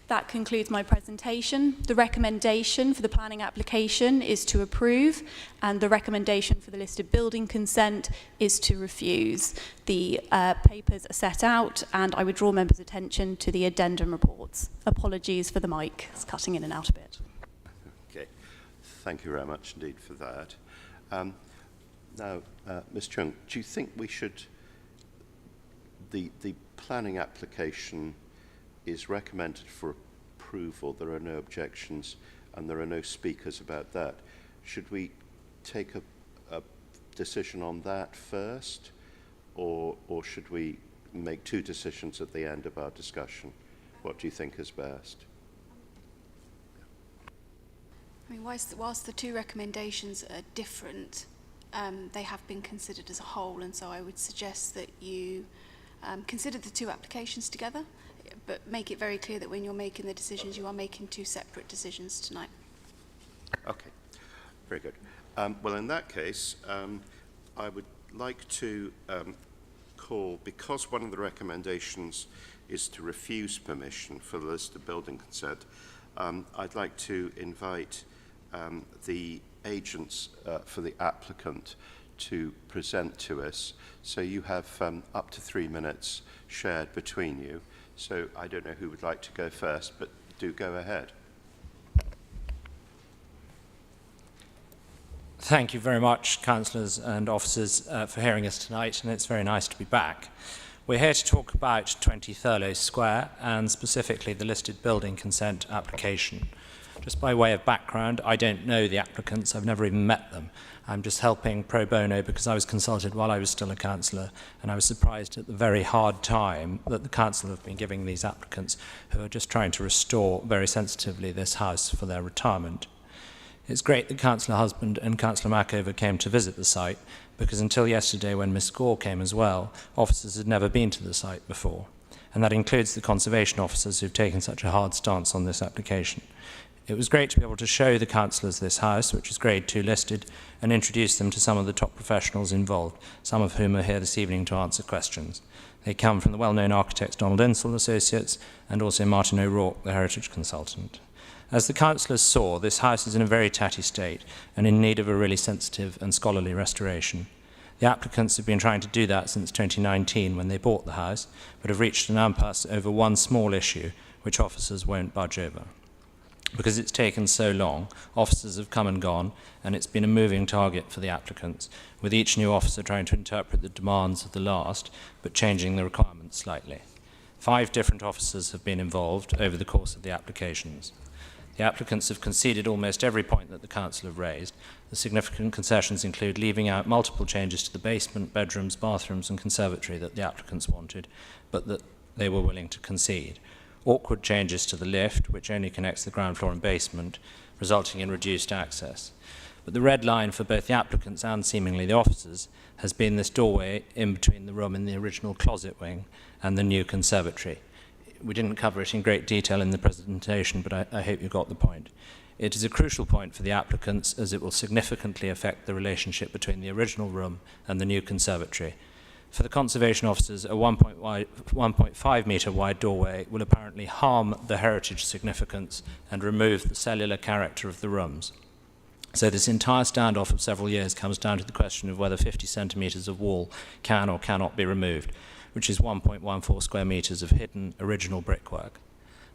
J: That concludes my presentation. The recommendation for the planning application is to approve, and the recommendation for the listed building consent is to refuse. The papers are set out, and I would draw members' attention to the addendum reports. Apologies for the mic, it's cutting in and out a bit.
A: Okay, thank you very much indeed for that. Now, Ms. Chung, do you think we should, the planning application is recommended for approval, there are no objections, and there are no speakers about that. Should we take a decision on that first, or should we make two decisions at the end of our discussion? What do you think is best?
K: I mean, whilst the two recommendations are different, they have been considered as a whole, and so I would suggest that you consider the two applications together, but make it very clear that when you're making the decisions, you are making two separate decisions tonight.
A: Okay, very good. Well, in that case, I would like to call, because one of the recommendations is to refuse permission for the list of building consent, I'd like to invite the agents for the applicant to present to us. So you have up to 3 minutes shared between you. So I don't know who would like to go first, but do go ahead.
L: Thank you very much, councillors and officers, for hearing us tonight, and it's very nice to be back. We're here to talk about 20 Thurlow Square, and specifically the listed building consent application. Just by way of background, I don't know the applicants, I've never even met them. I'm just helping pro bono because I was consulted while I was still a councillor, and I was surprised at the very hard time that the council have been giving these applicants who are just trying to restore very sensitively this house for their retirement. It's great that Councillor Husband and Councillor Mackover came to visit the site, because until yesterday when Miss Gore came as well, officers had never been to the site before, and that includes the conservation officers who've taken such a hard stance on this application. It was great to be able to show the councillors this house, which is Grade 2 listed, and introduce them to some of the top professionals involved, some of whom are here this evening to answer questions. They come from the well-known architects Donald Insel Associates and also Martin O'Rourke, the heritage consultant. As the councillors saw, this house is in a very tatty state and in need of a really sensitive and scholarly restoration. The applicants have been trying to do that since 2019 when they bought the house, but have reached an impasse over one small issue, which officers won't budge over. Because it's taken so long, officers have come and gone, and it's been a moving target for the applicants, with each new officer trying to interpret the demands of the last, but changing the requirements slightly. 5 different officers have been involved over the course of the applications. The applicants have conceded almost every point that the council have raised. The significant concessions include leaving out multiple changes to the basement, bedrooms, bathrooms and conservatory that the applicants wanted, but that they were willing to concede. Awkward changes to the lift, which only connects the ground floor and basement, resulting in reduced access. But the red line for both the applicants and seemingly the officers has been this doorway in between the room in the original closet wing and the new conservatory. We didn't cover it in great detail in the presentation, but I hope you got the point. It is a crucial point for the applicants as it will significantly affect the relationship between the original room and the new conservatory. For the conservation officers, a 1.5 metre wide doorway will apparently harm the heritage significance and remove the cellular character of the rooms. So this entire standoff of several years comes down to the question of whether 50 centimetres of wall can or cannot be removed, which is 1.14 square metres of hidden original brickwork.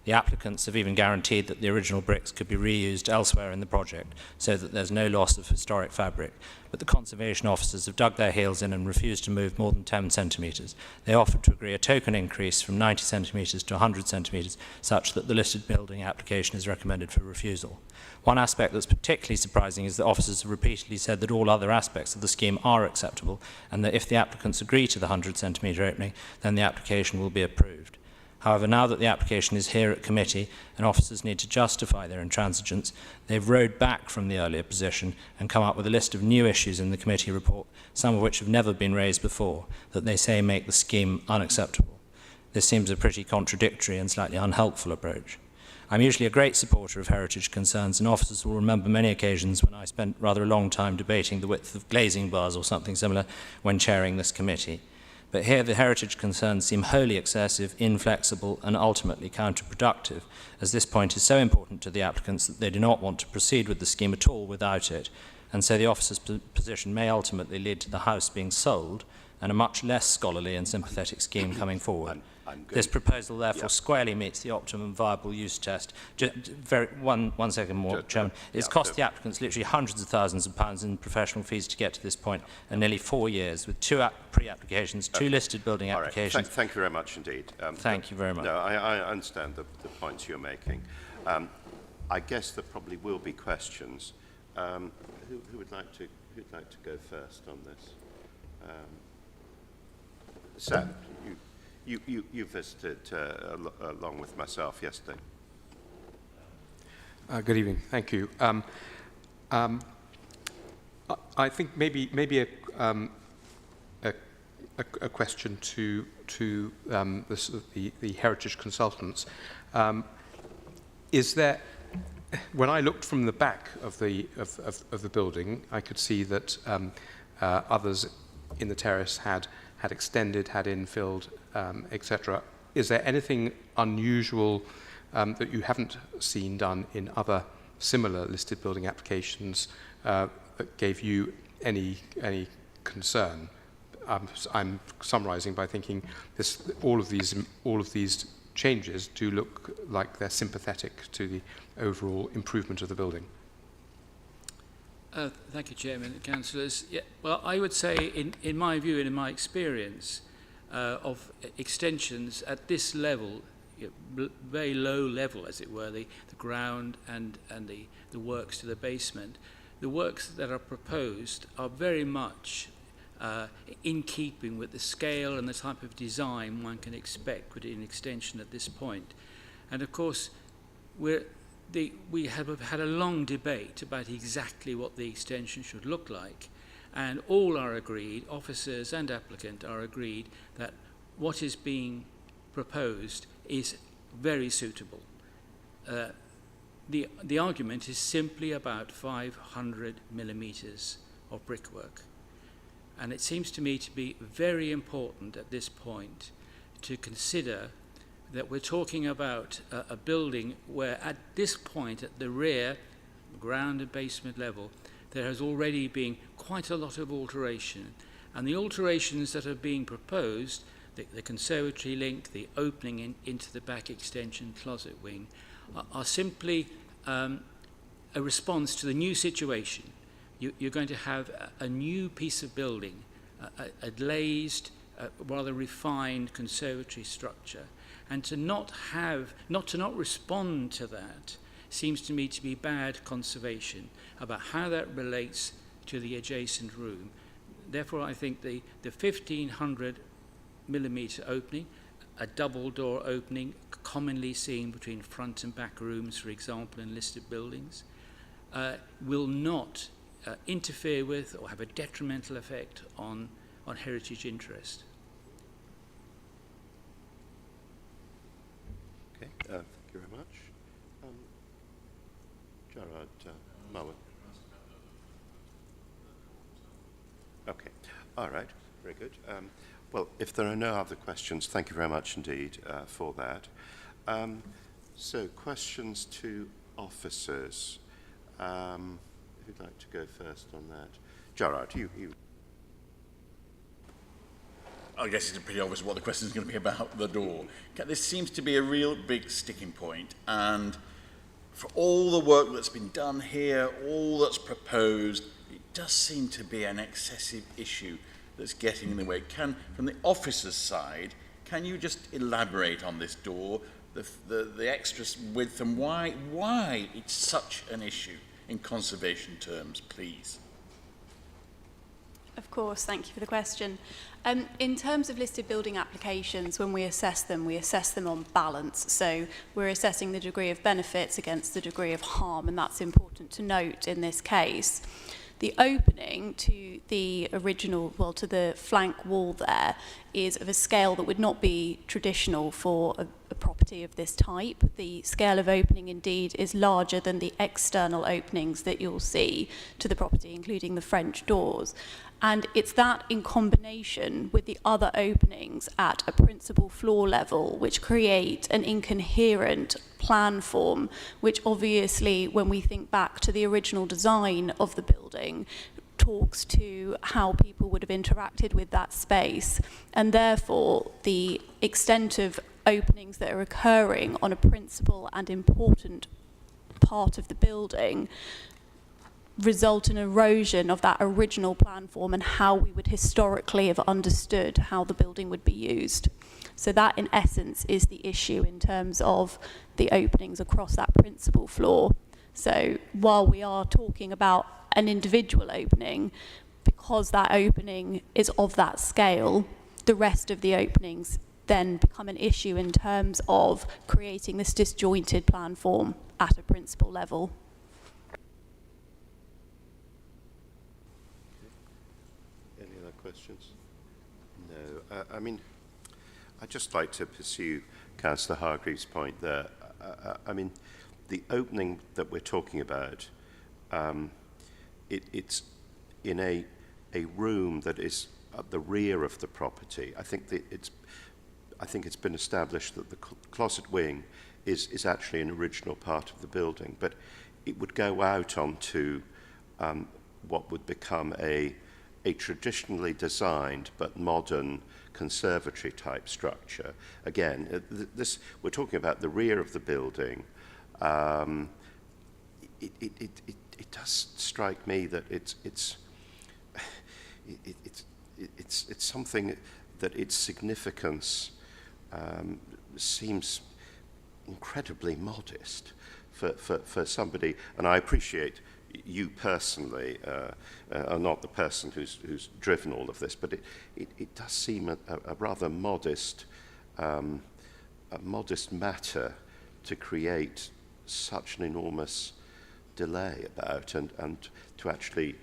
L: The applicants have even guaranteed that the original bricks could be reused elsewhere in the project so that there's no loss of historic fabric, but the conservation officers have dug their heels in and refused to move more than 10 centimetres. They offered to agree a token increase from 90 centimetres to 100 centimetres, such that the listed building application is recommended for refusal. One aspect that's particularly surprising is that officers have repeatedly said that all other aspects of the scheme are acceptable, and that if the applicants agree to the 100 centimetre opening, then the application will be approved. However, now that the application is here at committee and officers need to justify their intransigence, they've rowed back from the earlier position and come up with a list of new issues in the committee report, some of which have never been raised before, that they say make the scheme unacceptable. This seems a pretty contradictory and slightly unhelpful approach. I'm usually a great supporter of heritage concerns, and officers will remember many occasions when I spent rather a long time debating the width of glazing bars or something similar when chairing this committee. But here the heritage concerns seem wholly excessive, inflexible, and ultimately counterproductive, as this point is so important to the applicants that they do not want to proceed with the scheme at all without it, and so the officer's position may ultimately lead to the house being sold and a much less scholarly and sympathetic scheme coming forward. This proposal, therefore, squarely meets the optimum viable use test. One second more, Chairman. It's cost the applicants literally hundreds of thousands of pounds in professional fees to get to this point, and nearly 4 years with 2 pre-applications, 2 listed building applications.
A: Right. Thank you very much indeed.
L: Thank you very much.
A: No, I understand the points you're making. I guess there probably will be questions. Who would like to go first on this? Sam, you visited along with myself yesterday.
H: Good evening. Thank you. I think maybe a question to the heritage consultants. Is there, when I looked from the back of the building, I could see that others in the terrace had extended, had infilled, etc. Is there anything unusual that you haven't seen done in other similar listed building applications that gave you any concern? I'm summarising by thinking all of these changes do look like they're sympathetic to the overall improvement of the building.
M: Thank you, Chairman and Councillors. Yeah, well, I would say, in my view and in my experience of extensions at this level, very low level, as it were, the ground and the works to the basement, the works that are proposed are very much in keeping with the scale and the type of design one can expect with an extension at this point. And of course, we have had a long debate about exactly what the extension should look like, and all are agreed, officers and applicant are agreed, that what is being proposed is very suitable. The argument is simply about 500 millimetres of brickwork, and it seems to me to be very important at this point to consider that we're talking about a building where at this point, at the rear, ground and basement level, there has already been quite a lot of alteration. And the alterations that are being proposed, the conservatory link, the opening into the back extension closet wing, are simply a response to the new situation. You're going to have a new piece of building, a glazed, rather refined conservatory structure. And to not respond to that seems to me to be bad conservation about how that relates to the adjacent room. Therefore, I think the 1500 millimetre opening, a double door opening, commonly seen between front and back rooms, for example, in listed buildings, will not interfere with or have a detrimental effect on heritage interest.
A: Okay, thank you very much. Gerard Marwood. Okay, all right, very good. Well, if there are no other questions, thank you very much indeed for that. So, questions to officers. Who'd like to go first on that? Gerard, you.
G: I guess it's pretty obvious what the question is going to be about the door. This seems to be a real big sticking point, and for all the work that's been done here, all that's proposed, it does seem to be an excessive issue that's getting in the way. From the officer's side, can you just elaborate on this door, the extra width, and why it's such an issue in conservation terms, please?
J: Of course, thank you for the question. In terms of listed building applications, when we assess them on balance. So we're assessing the degree of benefits against the degree of harm, and that's important to note in this case. The opening to the original, well, to the flank wall there is of a scale that would not be traditional for a property of this type. The scale of opening indeed is larger than the external openings that you'll see to the property, including the French doors. And it's that in combination with the other openings at a principal floor level which create an incoherent plan form, which obviously, when we think back to the original design of the building, talks to how people would have interacted with that space. And therefore, the extent of openings that are occurring on a principal and important part of the building result in erosion of that original plan form and how we would historically have understood how the building would be used. So that, in essence, is the issue in terms of the openings across that principal floor. So while we are talking about an individual opening, because that opening is of that scale, the rest of the openings then become an issue in terms of creating this disjointed plan form at a principal level.
A: Questions? No. I mean, I'd just like to pursue Councillor Hargreaves' point there. I mean, the opening that we're talking about, it's in a room that is at the rear of the property. I think it's been established that the closet wing is actually an original part of the building, but it would go out onto what would become a traditionally designed but modern conservatory type structure. Again, we're talking about the rear of the building. It does strike me that it's something that its significance seems incredibly modest for somebody, and I appreciate you personally are not the person who's driven all of this, but it does seem a rather modest matter to create such an enormous delay about and to actually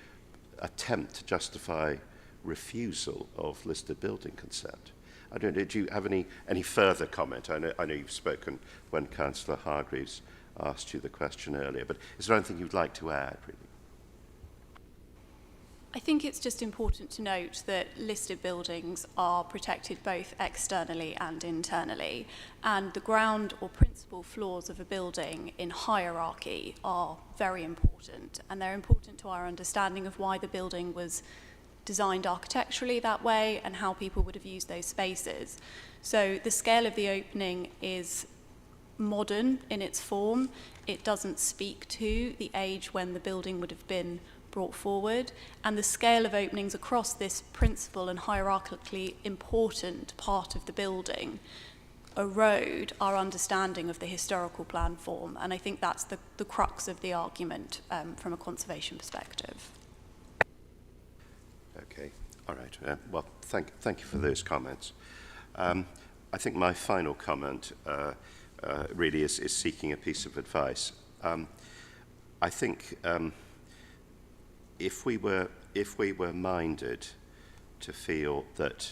A: attempt to justify refusal of listed building consent. I don't know, do you have any further comment? I know you've spoken when Councillor Hargreaves asked you the question earlier, but is there anything you'd like to add, really?
J: I think it's just important to note that listed buildings are protected both externally and internally, and the ground or principal floors of a building in hierarchy are very important, and they're important to our understanding of why the building was designed architecturally that way and how people would have used those spaces. So the scale of the opening is modern in its form. It doesn't speak to the age when the building would have been brought forward, and the scale of openings across this principal and hierarchically important part of the building erode our understanding of the historical plan form, and I think that's the crux of the argument from a conservation perspective.
A: Okay, all right. Well, thank you for those comments. I think my final comment really is seeking a piece of advice. I think if we were minded to feel that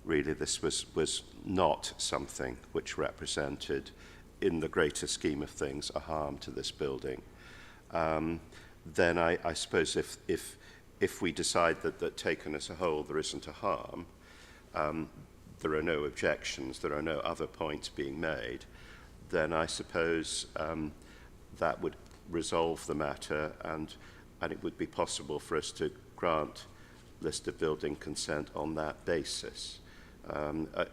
A: really this was not something which represented, in the greater scheme of things, a harm to this building, then I suppose if we decide that taken as a whole there isn't a harm, there are no objections, there are no other points being made, then I suppose that would resolve the matter, and it would be possible for us to grant listed building consent on that basis.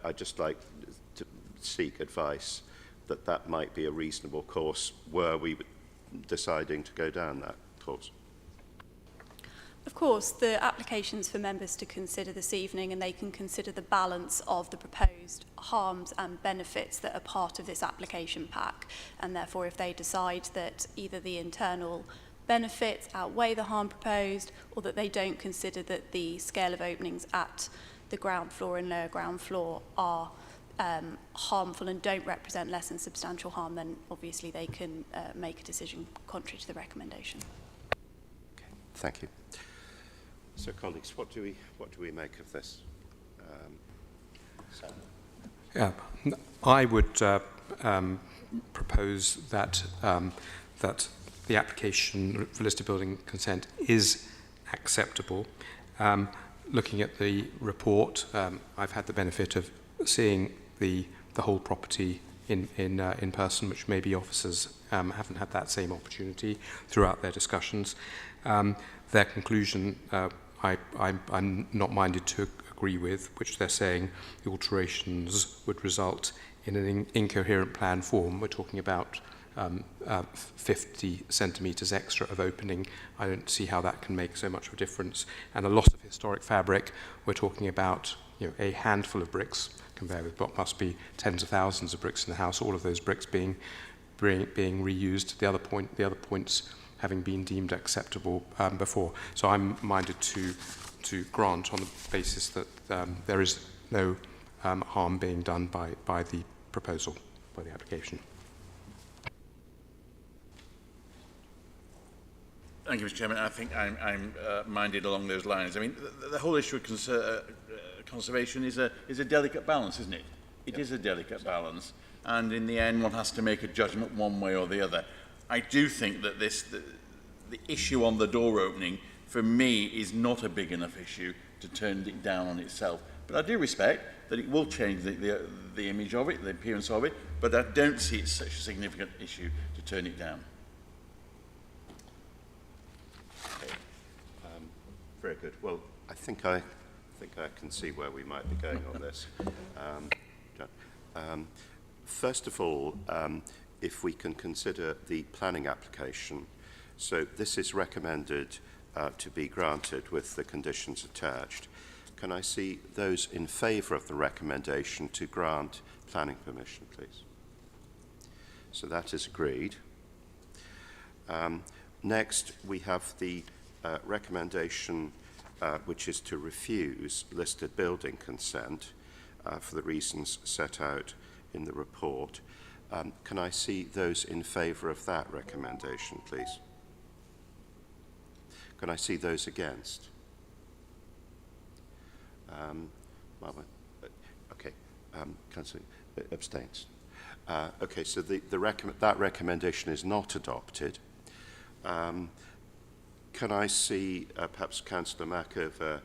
A: I'd just like to seek advice that might be a reasonable course were we deciding to go down that course.
J: Of course, the applications for members to consider this evening, and they can consider the balance of the proposed harms and benefits that are part of this application pack, and therefore if they decide that either the internal benefits outweigh the harm proposed, or that they don't consider that the scale of openings at the ground floor and lower ground floor are harmful and don't represent less than substantial harm, then obviously they can make a decision contrary to the recommendation.
A: Okay, thank you. So, colleagues, what do we make of this? Sam?
H: Yeah, I would propose that that the application for listed building consent is acceptable. Looking at the report, I've had the benefit of seeing the whole property in person, which maybe officers haven't had that same opportunity throughout their discussions. Their conclusion, I'm not minded to agree with, which they're saying the alterations would result in an incoherent plan form. We're talking about 50 centimetres extra of opening. I don't see how that can make so much of a difference. And a loss of historic fabric, we're talking about a handful of bricks compared with what must be tens of thousands of bricks in the house, all of those bricks being reused. The other points having been deemed acceptable before. So I'm minded to grant on the basis that there is no harm being done by the proposal, by the application.
G: Thank you, Mr. Chairman. I think I'm minded along those lines. I mean, the whole issue of conservation is a delicate balance, isn't it? It is a delicate balance, and in the end, one has to make a judgment one way or the other. I do think that the issue on the door opening, for me, is not a big enough issue to turn it down on itself. But I do respect that it will change the image of it, the appearance of it, but I don't see it as such a significant issue to turn it down.
A: Okay. Very good. Well, I think I can see where we might be going on this. First of all, if we can consider the planning application, so this is recommended to be granted with the conditions attached. Can I see those in favour of the recommendation to grant planning permission, please? So that is agreed. Next, we have the recommendation which is to refuse listed building consent for the reasons set out in the report. Can I see those in favour of that recommendation, please? Can I see those against? Okay, Councillor abstains. Okay, so that recommendation is not adopted. Can I see perhaps Councillor Mackover,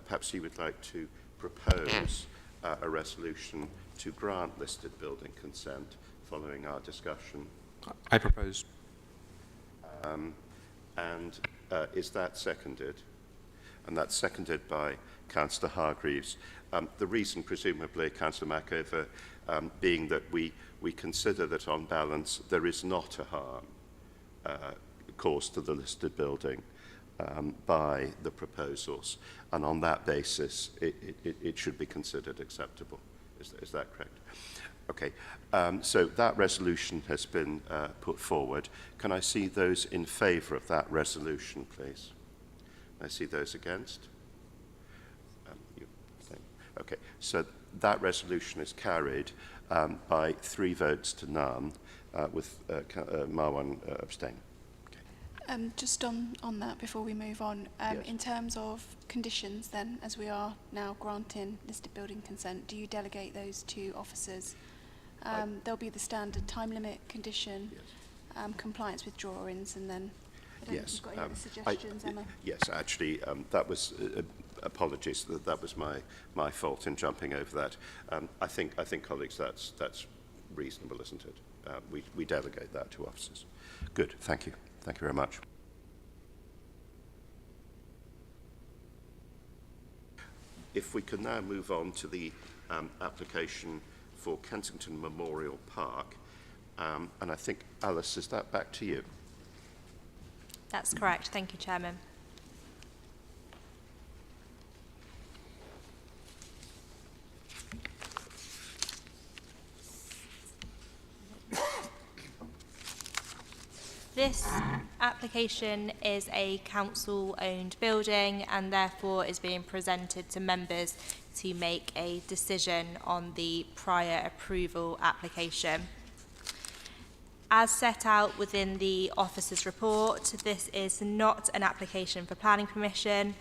A: perhaps he would like to propose a resolution to grant listed building consent following our discussion?
H: I propose.
A: And is that seconded? And that's seconded by Councillor Hargreaves. The reason, presumably, Councillor Mackover, being that we consider that on balance there is not a harm caused to the listed building by the proposals, and on that basis it should be considered acceptable. Is that correct? Okay, so that resolution has been put forward. Can I see those in favour of that resolution, please? Can I see those against? Okay, so that resolution is carried by 3 votes to none, with Marwan abstaining. Okay.
K: Just on that, before we move on,
A: Yes.
K: in terms of conditions then, as we are now granting listed building consent, do you delegate those to officers? There'll be the standard time limit condition,
A: Yes.
K: Compliance with drawings, and then I don't know if
A: Yes.
K: you've got any other suggestions, Emma.
A: Yes, actually, that was apologies. That was my fault in jumping over that. I think colleagues, that's reasonable, isn't it? We delegate that to officers. Good. Thank you. Thank you very much. If we can now move on to the application for Kensington Memorial Park, and I think Alice, is that back to you?
B: That's correct. Thank you, Chairman. This application application is a council-owned building and therefore is being presented to members to make a decision on the prior approval application. As set out within the officer's report, this is not an application for planning permission.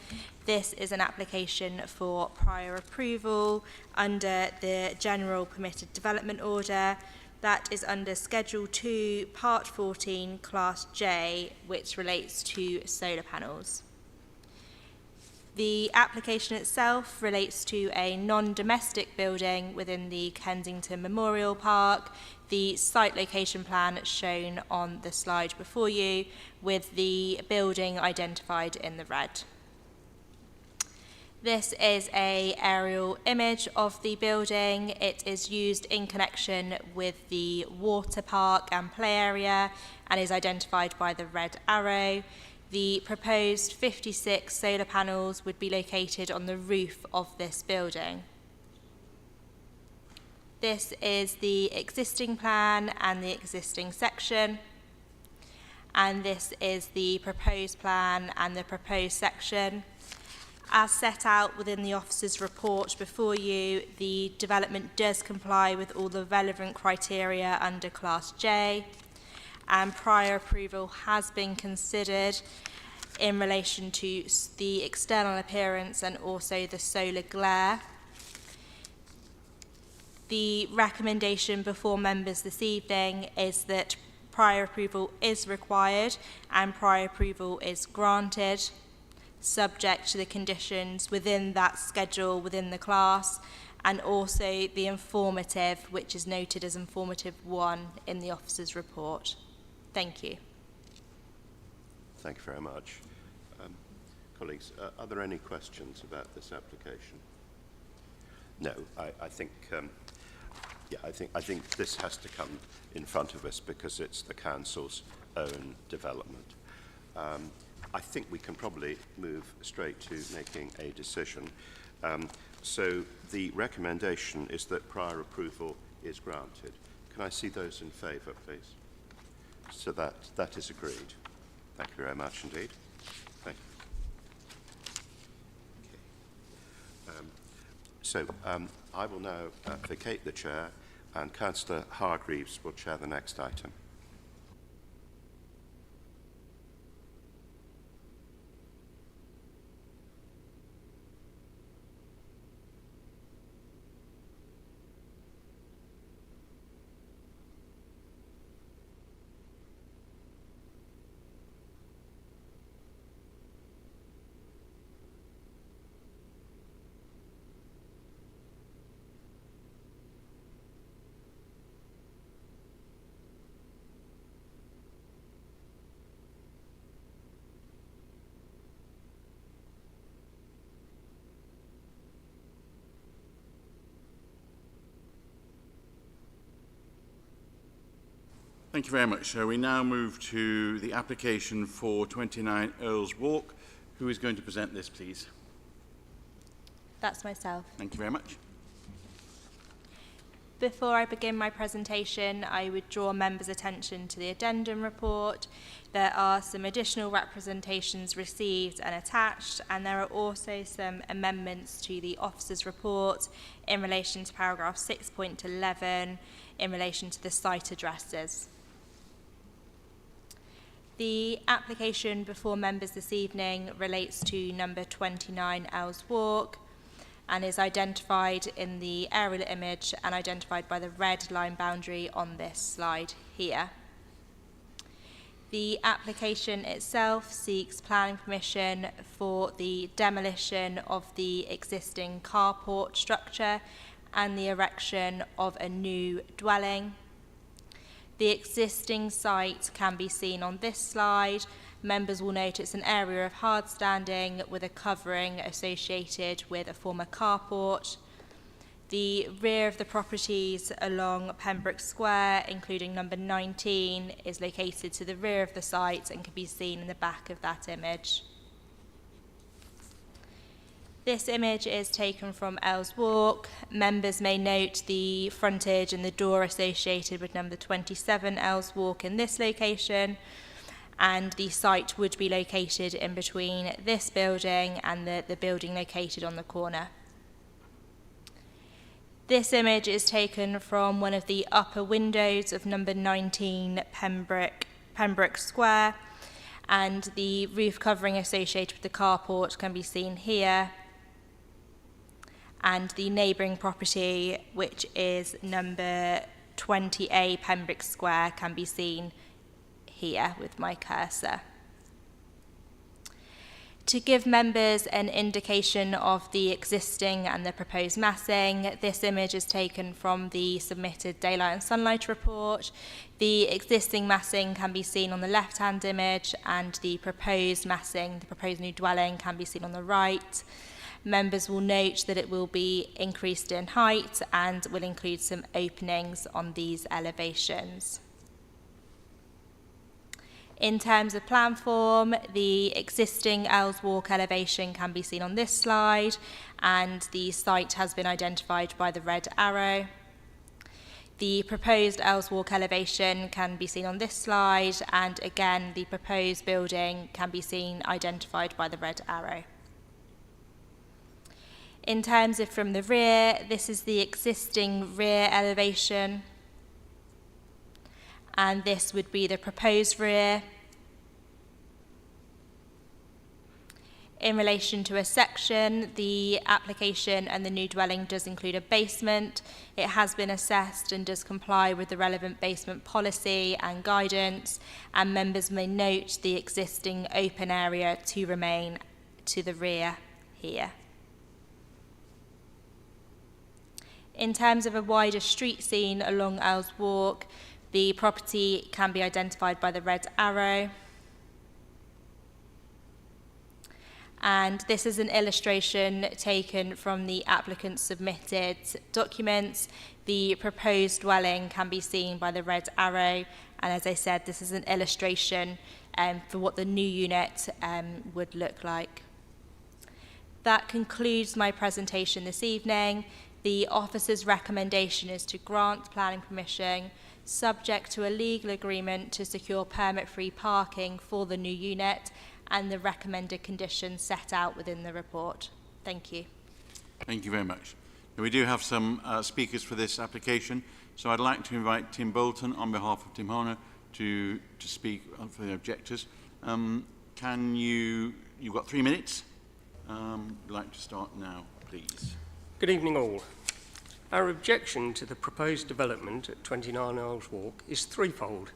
B: This is an application for prior approval under the General Permitted Development Order. That is under Schedule 2, Part 14, Class J, which relates to solar panels. The application itself relates to a non-domestic building within the Kensington Memorial Park. The site location plan shown on the slide before you, with the building identified in the red. This is an aerial image of the building. It is used in connection with the water park and play area and is identified by the red arrow. The proposed 56 solar panels would be located on the roof of this building. This is the existing plan and the existing section. And this is the proposed plan and the proposed section. As set out within the officer's report before you, the development does comply with all the relevant criteria under Class J, and prior approval has been considered in relation to the external appearance and also the solar glare. The recommendation before members this evening is that prior approval is required and prior approval is granted, subject to the conditions within that schedule within the class, and also the informative, which is noted as informative 1 in the officer's report. Thank you.
A: Thank you very much. Colleagues, are there any questions about this application? No, I think this has to come in front of us because it's the council's own development. I think we can probably move straight to making a decision. So the recommendation is that prior approval is granted. Can I see those in favour, please? So that is agreed. Thank you very much indeed. Thank you. Okay. I will now vacate the chair, and Councillor Hargreaves will chair the next item.
G: Thank you very much. So we now move to the application for 29 Earls Walk. Who is going to present this, please?
B: That's myself.
G: Thank you very much.
B: Before I begin my presentation, I would draw members' attention to the addendum report. There are some additional representations received and attached, and there are also some amendments to the officer's report in relation to paragraph 6.11 in relation to the site addresses. The application before members this evening relates to number 29 Earls Walk and is identified in the aerial image and identified by the red line boundary on this slide here. The application itself seeks planning permission for the demolition of the existing carport structure and the erection of a new dwelling. The existing site can be seen on this slide. Members will note it's an area of hard standing with a covering associated with a former carport. The rear of the properties along Pembroke Square, including number 19, is located to the rear of the site and can be seen in the back of that image. This image is taken from Earls Walk. Members may note the frontage and the door associated with number 27 Earls Walk in this location, and the site would be located in between this building and the building located on the corner. This image is taken from one of the upper windows of number 19 Pembroke Square, and the roof covering associated with the carport can be seen here, and the neighbouring property, which is number 20A Pembroke Square, can be seen here with my cursor. To give members an indication of the existing and the proposed massing, this image is taken from the submitted daylight and sunlight report. The existing massing can be seen on the left-hand image, and the proposed massing, the proposed new dwelling, can be seen on the right. Members will note that it will be increased in height and will include some openings on these elevations. In terms of plan form, the existing Earls Walk elevation can be seen on this slide, and the site has been identified by the red arrow. The proposed Earls Walk elevation can be seen on this slide, and again, the proposed building can be seen identified by the red arrow. In terms of from the rear, this is the existing rear elevation, and this would be the proposed rear. In relation to a section, the application and the new dwelling does include a basement. It has been assessed and does comply with the relevant basement policy and guidance, and members may note the existing open area to remain to the rear here. In terms of a wider street scene along Earls Walk, the property can be identified by the red arrow. And this is an illustration taken from the applicant's submitted documents. The proposed dwelling can be seen by the red arrow. And as I said, this is an illustration for what the new unit would look like. That concludes my presentation this evening. The officer's recommendation is to grant planning permission subject to a legal agreement to secure permit-free parking for the new unit and the recommended conditions set out within the report. Thank you.
G: Thank you very much. Now, we do have some speakers for this application, so I'd like to invite Tim Bolton on behalf of Tim Horner to speak for the objectors. You've got 3 minutes. I'd like to start now, please.
N: Good evening all. Our objection to the proposed development at 29 Earls Walk is threefold,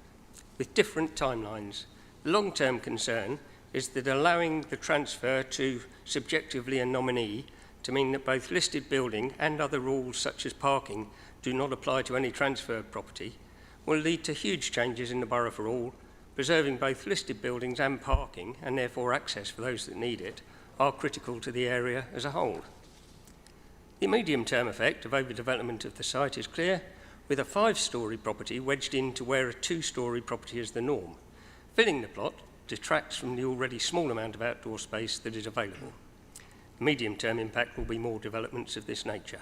N: with different timelines. The long-term concern is that allowing the transfer to subjectively a nominee to mean that both listed building and other rules such as parking do not apply to any transferred property will lead to huge changes in the borough for all. Preserving both listed buildings and parking, and therefore access for those that need it, are critical to the area as a whole. The medium-term effect of overdevelopment of the site is clear, with a 5-storey property wedged into where a 2-storey property is the norm. Filling the plot detracts from the already small amount of outdoor space that is available. The medium-term impact will be more developments of this nature.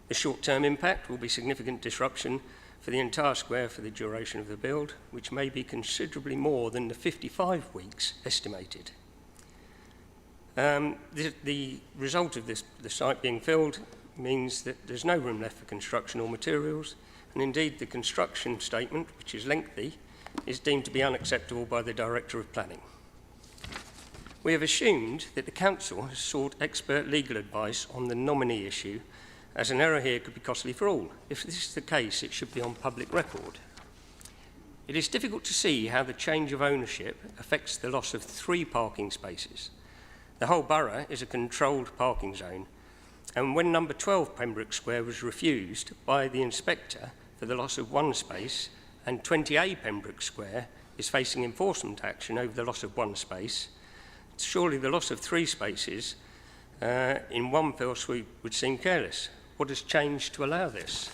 N: The short-term impact will be significant disruption for the entire square for the duration of the build, which may be considerably more than the 55 weeks estimated. The result of the site being filled means that there's no room left for construction or materials, and indeed the construction statement, which is lengthy, is deemed to be unacceptable by the Director of Planning. We have assumed that the Council has sought expert legal advice on the nominee issue, as an error here could be costly for all. If this is the case, it should be on public record. It is difficult to see how the change of ownership affects the loss of 3 parking spaces. The whole borough is a controlled parking zone, and when number 12 Pembroke Square was refused by the inspector for the loss of 1 space, and 20A Pembroke Square is facing enforcement action over the loss of 1 space, surely the loss of 3 spaces in one fell swoop would seem careless. What has changed to allow this?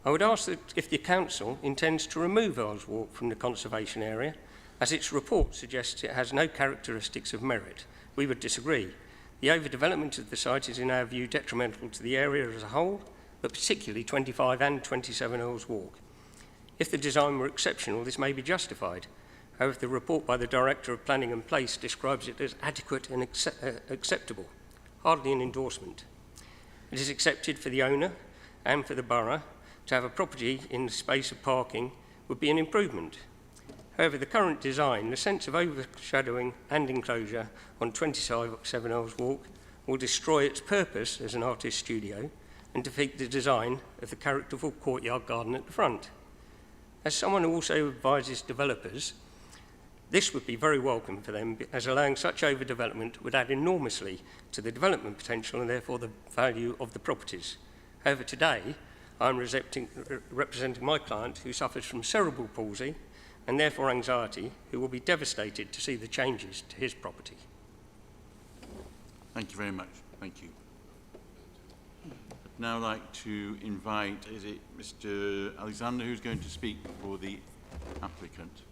N: I would ask that if the Council intends to remove Earls Walk from the conservation area, as its report suggests it has no characteristics of merit, we would disagree. The overdevelopment of the site is in our view detrimental to the area as a whole, but particularly 25 and 27 Earls Walk. If the design were exceptional, this may be justified. However, the report by the Director of Planning and Place describes it as adequate and acceptable, hardly an endorsement. It is accepted for the owner and for the borough to have a property in the space of parking would be an improvement. However, the current design, the sense of overshadowing and enclosure on 27 Earls Walk will destroy its purpose as an artist's studio and defeat the design of the characterful courtyard garden at the front. As someone who also advises developers, this would be very welcome for them, as allowing such overdevelopment would add enormously to the development potential and therefore the value of the properties. However, today, I'm representing my client who suffers from cerebral palsy and therefore anxiety, who will be devastated to see the changes to his property.
G: Thank you very much. Thank you. I'd now like to invite, is it Mr. Alexander who's going to speak for the applicant?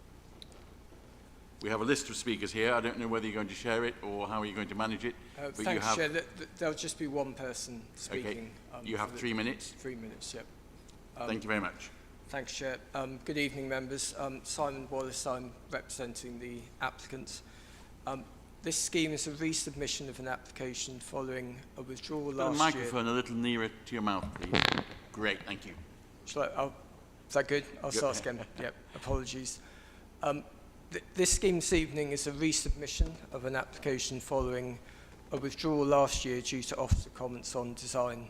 G: We have a list of speakers here. I don't know whether you're going to share it or how you're going to manage it. But
O: Thanks,
G: you have...
O: Chair. There'll just be one person speaking.
G: Okay. You have 3 minutes?
O: 3 minutes, yep.
G: Thank you very much.
O: Thanks, Chair. Good evening, members. Simon Wallace, I'm representing the applicant. This scheme is a resubmission of an application following a withdrawal last year.
G: The microphone a little nearer to your mouth, please. Great, thank you.
O: Is that good? I'll start again. Yep, apologies. This scheme this evening is a resubmission of an application following a withdrawal last year due to officer comments on design.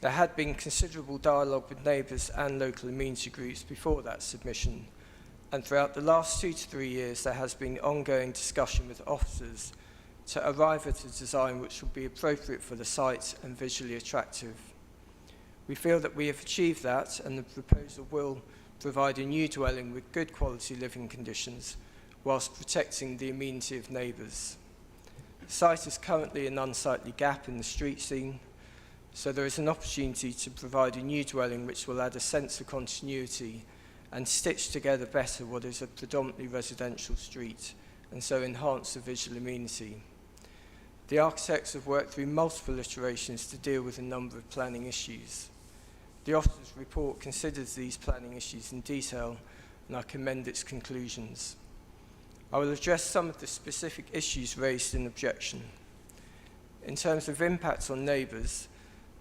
O: There had been considerable dialogue with neighbours and local amenity groups before that submission, and throughout the last 2 to 3 years there has been ongoing discussion with officers to arrive at a design which will be appropriate for the site and visually attractive. We feel that we have achieved that, and the proposal will provide a new dwelling with good quality living conditions whilst protecting the amenity of neighbours. The site is currently an unsightly gap in the street scene, so there is an opportunity to provide a new dwelling which will add a sense of continuity and stitch together better what is a predominantly residential street, and so enhance the visual amenity. The architects have worked through multiple iterations to deal with a number of planning issues. The officer's report considers these planning issues in detail, and I commend its conclusions. I will address some of the specific issues raised in objection. In terms of impacts on neighbours,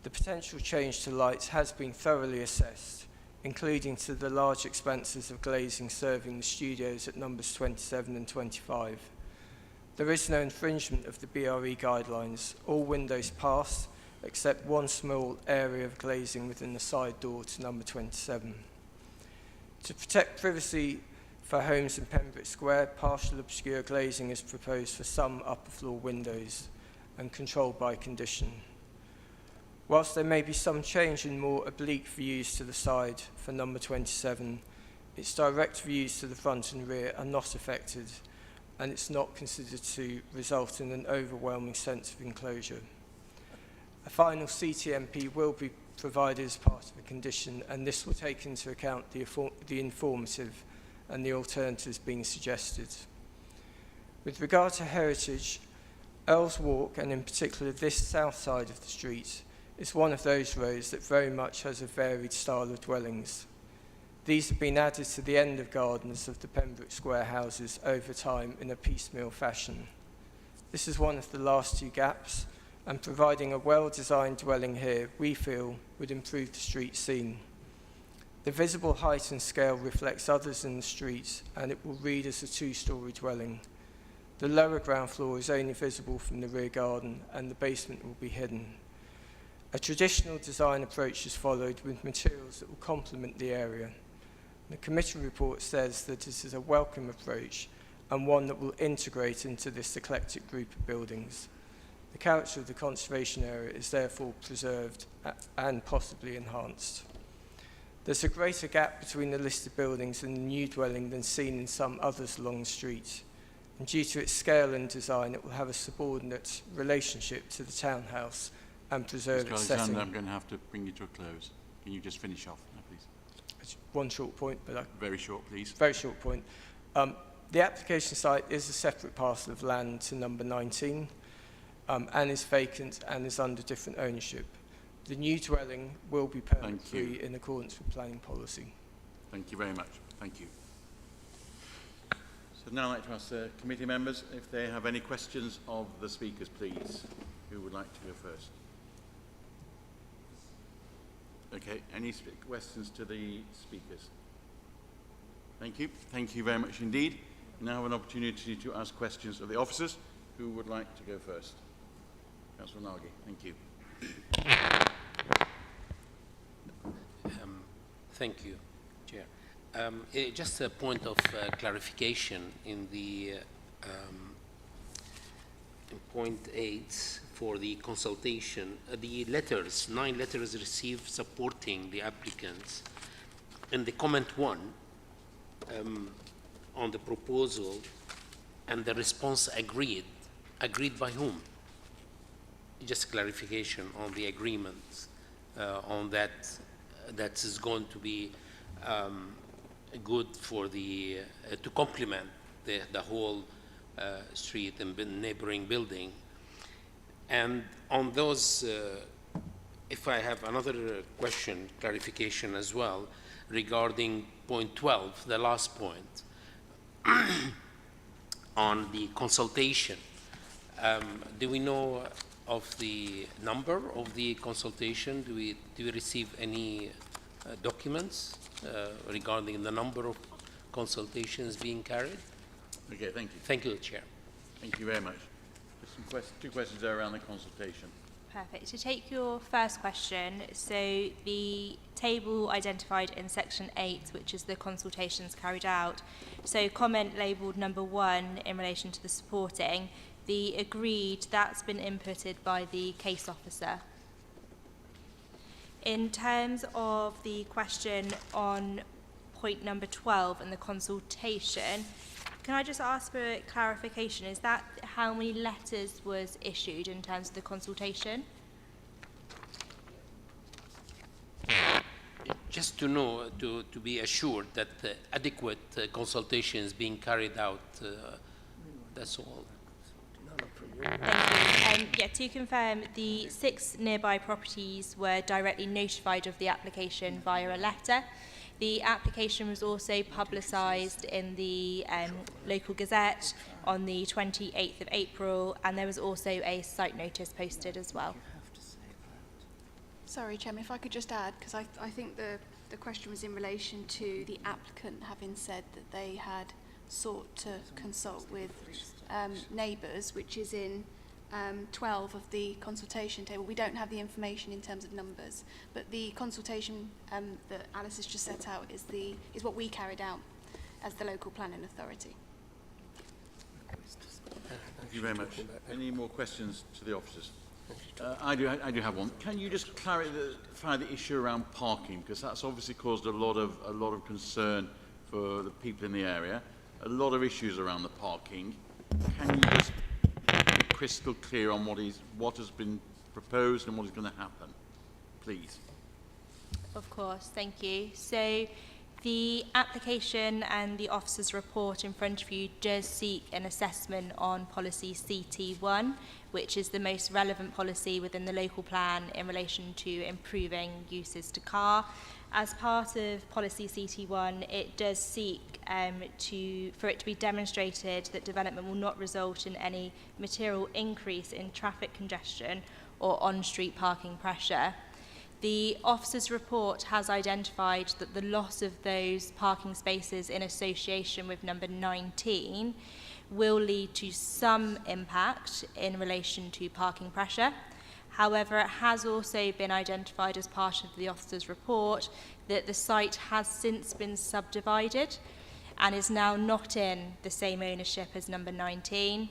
O: the potential change to lights has been thoroughly assessed, including to the large expanses of glazing serving the studios at numbers 27 and 25. There is no infringement of the BRE guidelines. All windows pass, except one small area of glazing within the side door to number 27. To protect privacy for homes in Pembroke Square, partial obscure glazing is proposed for some upper floor windows and controlled by condition. Whilst there may be some change in more oblique views to the side for number 27, its direct views to the front and rear are not affected, and it's not considered to result in an overwhelming sense of enclosure. A final CTMP will be provided as part of the condition, and this will take into account the informative and the alternatives being suggested. With regard to heritage, Earls Walk, and in particular this south side of the street, is one of those roads that very much has a varied style of dwellings. These have been added to the end of gardens of the Pembroke Square houses over time in a piecemeal fashion. This is one of the last 2 gaps, and providing a well-designed dwelling here, we feel, would improve the street scene. The visible height and scale reflects others in the street, and it will read as a 2-storey dwelling. The lower ground floor is only visible from the rear garden, and the basement will be hidden. A traditional design approach is followed with materials that will complement the area. The committee report says that this is a welcome approach and one that will integrate into this eclectic group of buildings. The character of the conservation area is therefore preserved and possibly enhanced. There's a greater gap between the listed buildings and the new dwelling than seen in some others along the street, and due to its scale and design, it will have a subordinate relationship to the townhouse and preserve
G: Mr.
O: its
G: Alexander,
O: setting.
G: I'm going to have to bring you to a close. Can you just finish off now, please?
O: It's one short point, but
G: very short, please.
O: Very short point. The application site is a separate parcel of land to number 19, and is vacant and is under different ownership. The new dwelling will be permit-free in accordance with planning policy.
G: Thank you very much. Thank you. So now I'd like to ask committee members if they have any questions of the speakers, please. Who would like to go first? Okay, any questions to the speakers? Thank you. Thank you very much indeed. Now have an opportunity to ask questions of the officers. Who would like to go first? Councillor Nagy, thank you.
P: Thank you, Chair. Just a point of clarification in the in point 8 for the consultation. The letters, 9 letters received supporting the applicants. In the comment 1 on the proposal and the response agreed by whom? Just clarification on the agreement on that is going to be good for the to complement the whole street and neighboring building. And on those, if I have another question, clarification as well, regarding point 12, the last point, on the consultation. Do we know of the number of the consultation? Do we receive any documents regarding the number of consultations being carried?
G: Okay, thank you.
P: Thank you, Chair.
G: Thank you very much. There's some two questions there around the consultation.
B: Perfect. To take your first question, so the table identified in section 8, which is the consultations carried out, so comment labelled number 1 in relation to the supporting, the agreed, that's been inputted by the case officer. In terms of the question on point number 12 and the consultation, can I just ask for clarification? Is that how many letters was issued in terms of the consultation?
P: Just to know, to be assured that adequate consultation is being carried out, that's all.
B: Thank you. Yeah, to confirm, the 6 nearby properties were directly notified of the application via a letter. The application was also publicised in the local gazette on the 28th of April, and there was also a site notice posted as well.
K: Sorry, Chairman, if I could just add, because I think the question was in relation to the applicant having said that they had sought to consult with neighbours, which is in 12 of the consultation table. We don't have the information in terms of numbers, but the consultation that Alice has just set out is what we carried out as the local planning authority.
G: Thank you very much. Any more questions to the officers? I do have one. Can you just clarify the issue around parking, because that's obviously caused a lot of concern for the people in the area. A lot of issues around the parking. Can you just be crystal clear on what has been proposed and what is going to happen, please?
B: Of course, thank you. So the application and the officer's report in front of you does seek an assessment on policy CT1, which is the most relevant policy within the local plan in relation to improving uses to car. As part of policy CT1, it does seek for it to be demonstrated that development will not result in any material increase in traffic congestion or on-street parking pressure. The officer's report has identified that the loss of those parking spaces in association with number 19 will lead to some impact in relation to parking pressure. However, it has also been identified as part of the officer's report that the site has since been subdivided and is now not in the same ownership as number 19.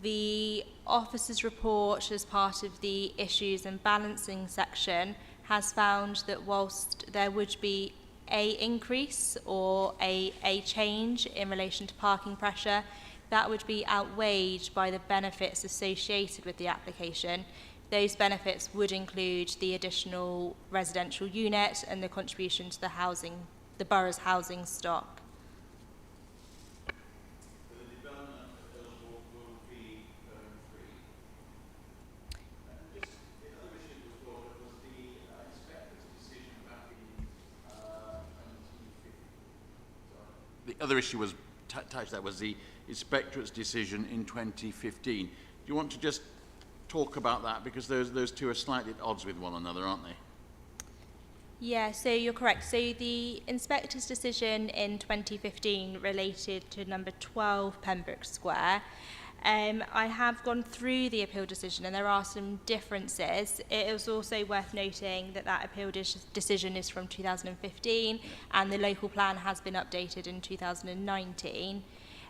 B: The officer's report, as part of the issues and balancing section, has found that whilst there would be a increase or a change in relation to parking pressure, that would be outweighed by the benefits associated with the application. Those benefits would include the additional residential unit and the contribution to the borough's housing stock.
G: the other issue was attached to that was the Inspectorate's decision in 2015. Do you want to just talk about that? Because those two are slightly at odds with one another, aren't they?
B: Yeah, so you're correct. So the inspector's decision in 2015 related to number 12 Pembroke Square. I have gone through the appeal decision and there are some differences. It is also worth noting that that appeal decision is from 2015 and the local plan has been updated in 2019.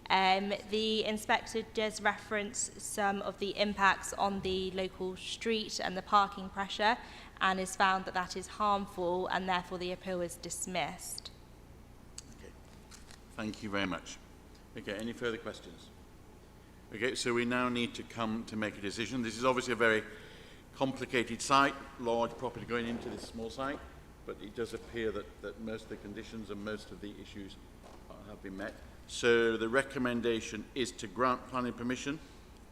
B: The inspector does reference some of the impacts on the local street and the parking pressure and has found that that is harmful and therefore the appeal is dismissed.
G: Okay. Thank you very much. Okay, any further questions? Okay, so we now need to come to make a decision. This is obviously a very complicated site, large property going into this small site, but it does appear that most of the conditions and most of the issues have been met. So the recommendation is to grant planning permission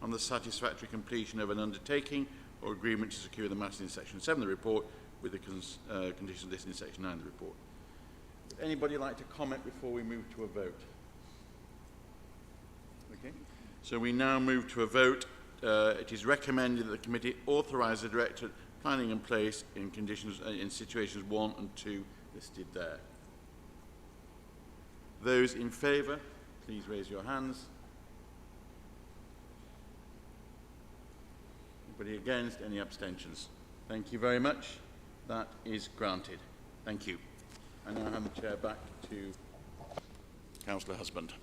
G: on the satisfactory completion of an undertaking or agreement to secure the matters in section 7 of the report with the conditions listed in section 9 of the report. Would anybody like to comment before we move to a vote? Okay. So we now move to a vote. It is recommended that the committee authorise the Director of Planning in place in conditions in situations 1 and 2 listed there. Those in favour, please raise your hands. Anybody against? Any abstentions? Thank you very much. That is granted. Thank you. I now hand the chair back to Councillor Husband.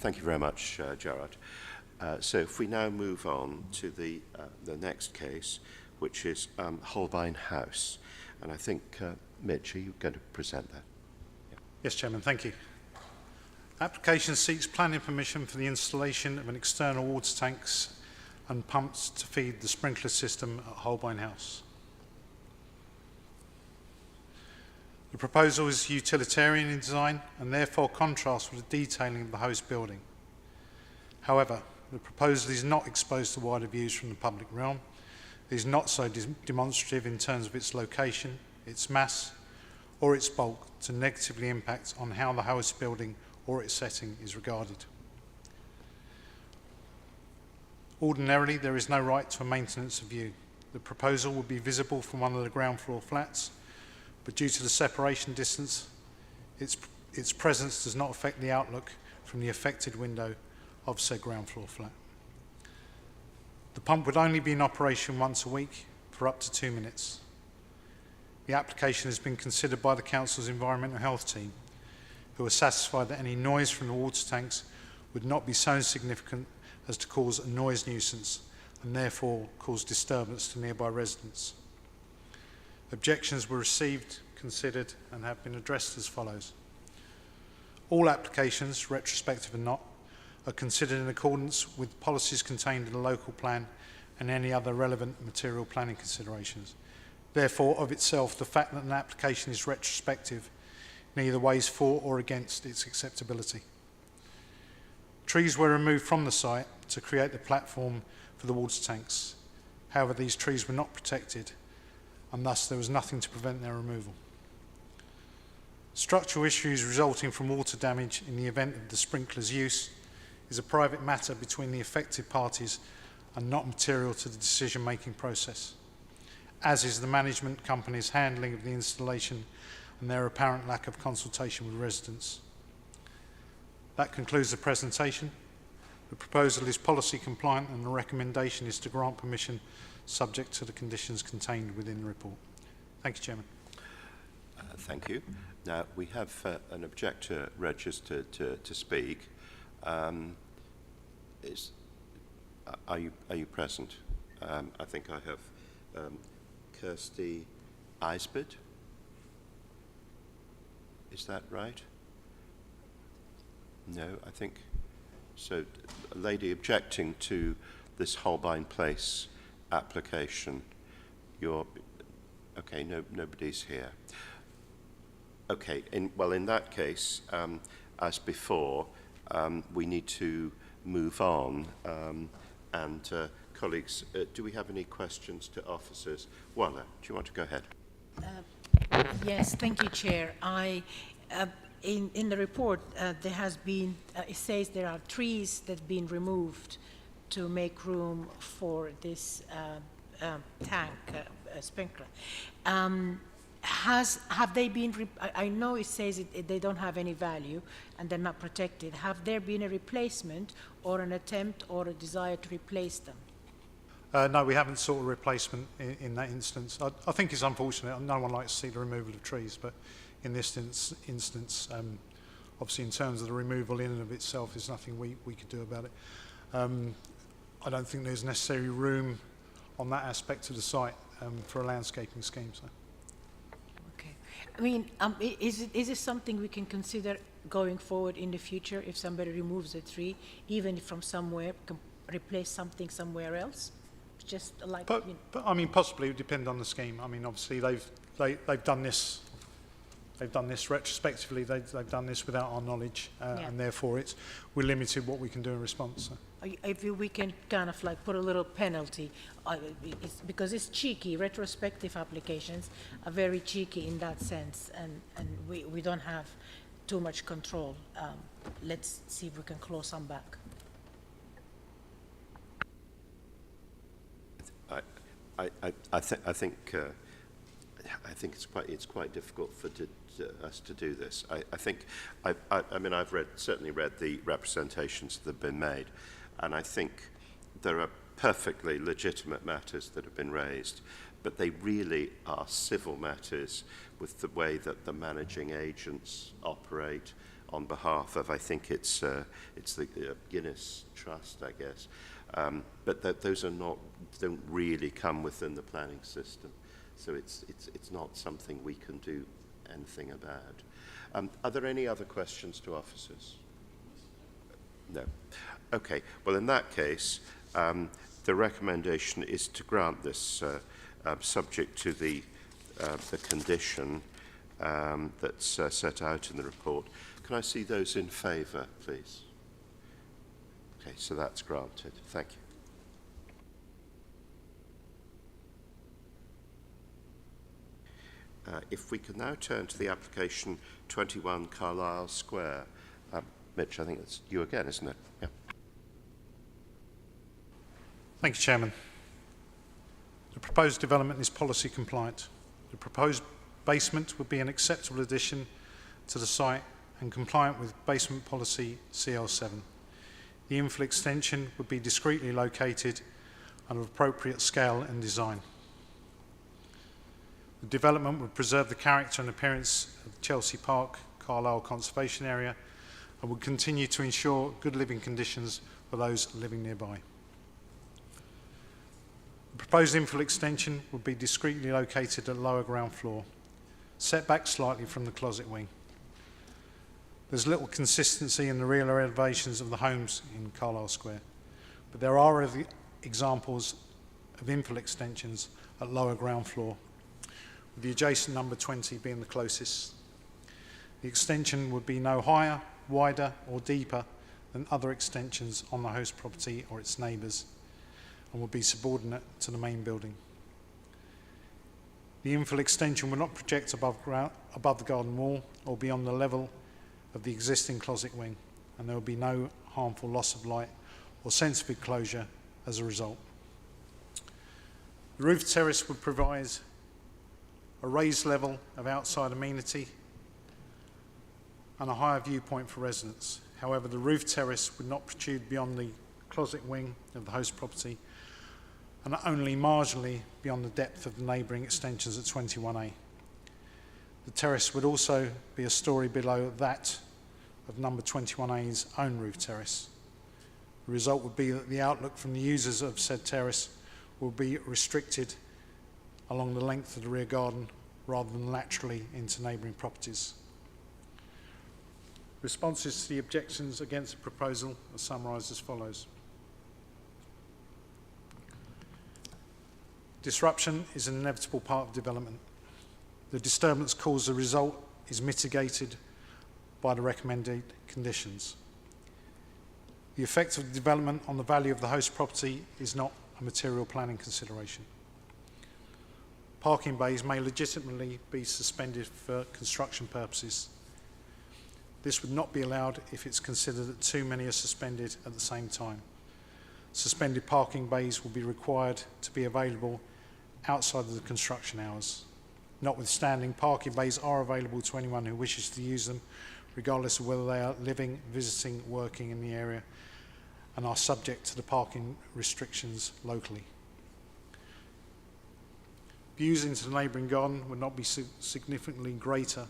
A: Thank you very much, Gerard. So if we now move on to the next case, which is Holbein House, and I think Mitch, are you going to present that? Yeah.
I: Yes, Chairman, thank you. Application seeks planning permission for the installation of an external water tanks and pumps to feed the sprinkler system at Holbein House. The proposal is utilitarian in design and therefore contrasts with the detailing of the host building. However, the proposal is not exposed to wider views from the public realm. It is not so demonstrative in terms of its location, its mass, or its bulk to negatively impact on how the host building or its setting is regarded. Ordinarily, there is no right to a maintenance of view. The proposal would be visible from one of the ground floor flats, but due to the separation distance, its presence does not affect the outlook from the affected window of said ground floor flat. The pump would only be in operation once a week for up to 2 minutes. The application has been considered by the Council's Environmental Health team, who are satisfied that any noise from the water tanks would not be so significant as to cause a noise nuisance and therefore cause disturbance to nearby residents. Objections were received, considered, and have been addressed as follows. All applications, retrospective and not, are considered in accordance with policies contained in the local plan and any other relevant material planning considerations. Therefore, of itself, the fact that an application is retrospective neither weighs for or against its acceptability. Trees were removed from the site to create the platform for the water tanks. However, these trees were not protected, and thus there was nothing to prevent their removal. Structural issues resulting from water damage in the event of the sprinkler's use is a private matter between the affected parties and not material to the decision-making process, as is the management company's handling of the installation and their apparent lack of consultation with residents. That concludes the presentation. The proposal is policy compliant and the recommendation is to grant permission subject to the conditions contained within the report. Thank you, Chairman.
A: Thank you. Now, we have an objector registered to speak. Are you present? I think I have Kirsty Eisbert. Is that right? No, I think so. A lady objecting to this Holbein Place application. Okay, nobody's here. Okay, in that case, as before, we need to move on. Colleagues, do we have any questions to officers? Wanda, do you want to go ahead?
F: Yes, thank you, Chair. In the report, there has been, it says there are trees that have been removed to make room for this tank sprinkler. Have they been, I know it says they don't have any value and they're not protected. Have there been a replacement or an attempt or a desire to replace them?
I: No, we haven't sought a replacement in that instance. I think it's unfortunate. No one likes to see the removal of trees, but in this instance, obviously in terms of the removal in and of itself, there's nothing we could do about it. I don't think there's necessary room on that aspect of the site for a landscaping scheme. So.
F: Okay. I mean, is it something we can consider going forward in the future if somebody removes a tree, even if from somewhere, can replace something somewhere else? Just like,
I: but I mean, possibly it would depend on the scheme. I mean, obviously they've done this. They've done this retrospectively. They've done this without our knowledge, and therefore we're limited what we can do in response. So.
F: If we can kind of like put a little penalty, because it's cheeky. Retrospective applications are very cheeky in that sense, and we don't have too much control. Let's see if we can claw some back.
A: I think it's quite difficult for us to do this. I mean, I've certainly read the representations that have been made, and I think there are perfectly legitimate matters that have been raised, but they really are civil matters with the way that the managing agents operate on behalf of, I think it's the Guinness Trust, I guess. But those don't really come within the planning system, so it's not something we can do anything about. Are there any other questions to officers? No. Okay. Well, in that case, the recommendation is to grant this subject to the condition that's set out in the report. Can I see those in favour, please? Okay, so that's granted. Thank you. If we can now turn to the application 21 Carlisle Square. Mitch, I think it's you again, isn't it? Yeah.
I: Thank you, Chairman. The proposed development is policy compliant. The proposed basement would be an acceptable addition to the site and compliant with basement policy CL7. The infill extension would be discreetly located and of appropriate scale and design. The development would preserve the character and appearance of Chelsea Park, Carlisle Conservation Area, and would continue to ensure good living conditions for those living nearby. The proposed infill extension would be discreetly located at lower ground floor, set back slightly from the closet wing. There's little consistency in the real elevations of the homes in Carlisle Square, but there are other examples of infill extensions at lower ground floor, with the adjacent number 20 being the closest. The extension would be no higher, wider or deeper than other extensions on the host property or its neighbours, and would be subordinate to the main building. The infill extension will not project above the garden wall or beyond the level of the existing closet wing, and there will be no harmful loss of light or sensitive enclosure as a result. The roof terrace would provide a raised level of outside amenity and a higher viewpoint for residents. However, the roof terrace would not protrude beyond the closet wing of the host property and only marginally beyond the depth of the neighbouring extensions at 21A. The terrace would also be a storey below that of number 21A's own roof terrace. The result would be that the outlook from the users of said terrace will be restricted along the length of the rear garden rather than laterally into neighbouring properties. Responses to the objections against the proposal are summarised as follows. Disruption is an inevitable part of development. The disturbance caused as a result is mitigated by the recommended conditions. The effect of the development on the value of the host property is not a material planning consideration. Parking bays may legitimately be suspended for construction purposes. This would not be allowed if it's considered that too many are suspended at the same time. Suspended parking bays will be required to be available outside of the construction hours. Notwithstanding, parking bays are available to anyone who wishes to use them, regardless of whether they are living, visiting, working in the area, and are subject to the parking restrictions locally. Views into the neighbouring garden would not be significantly greater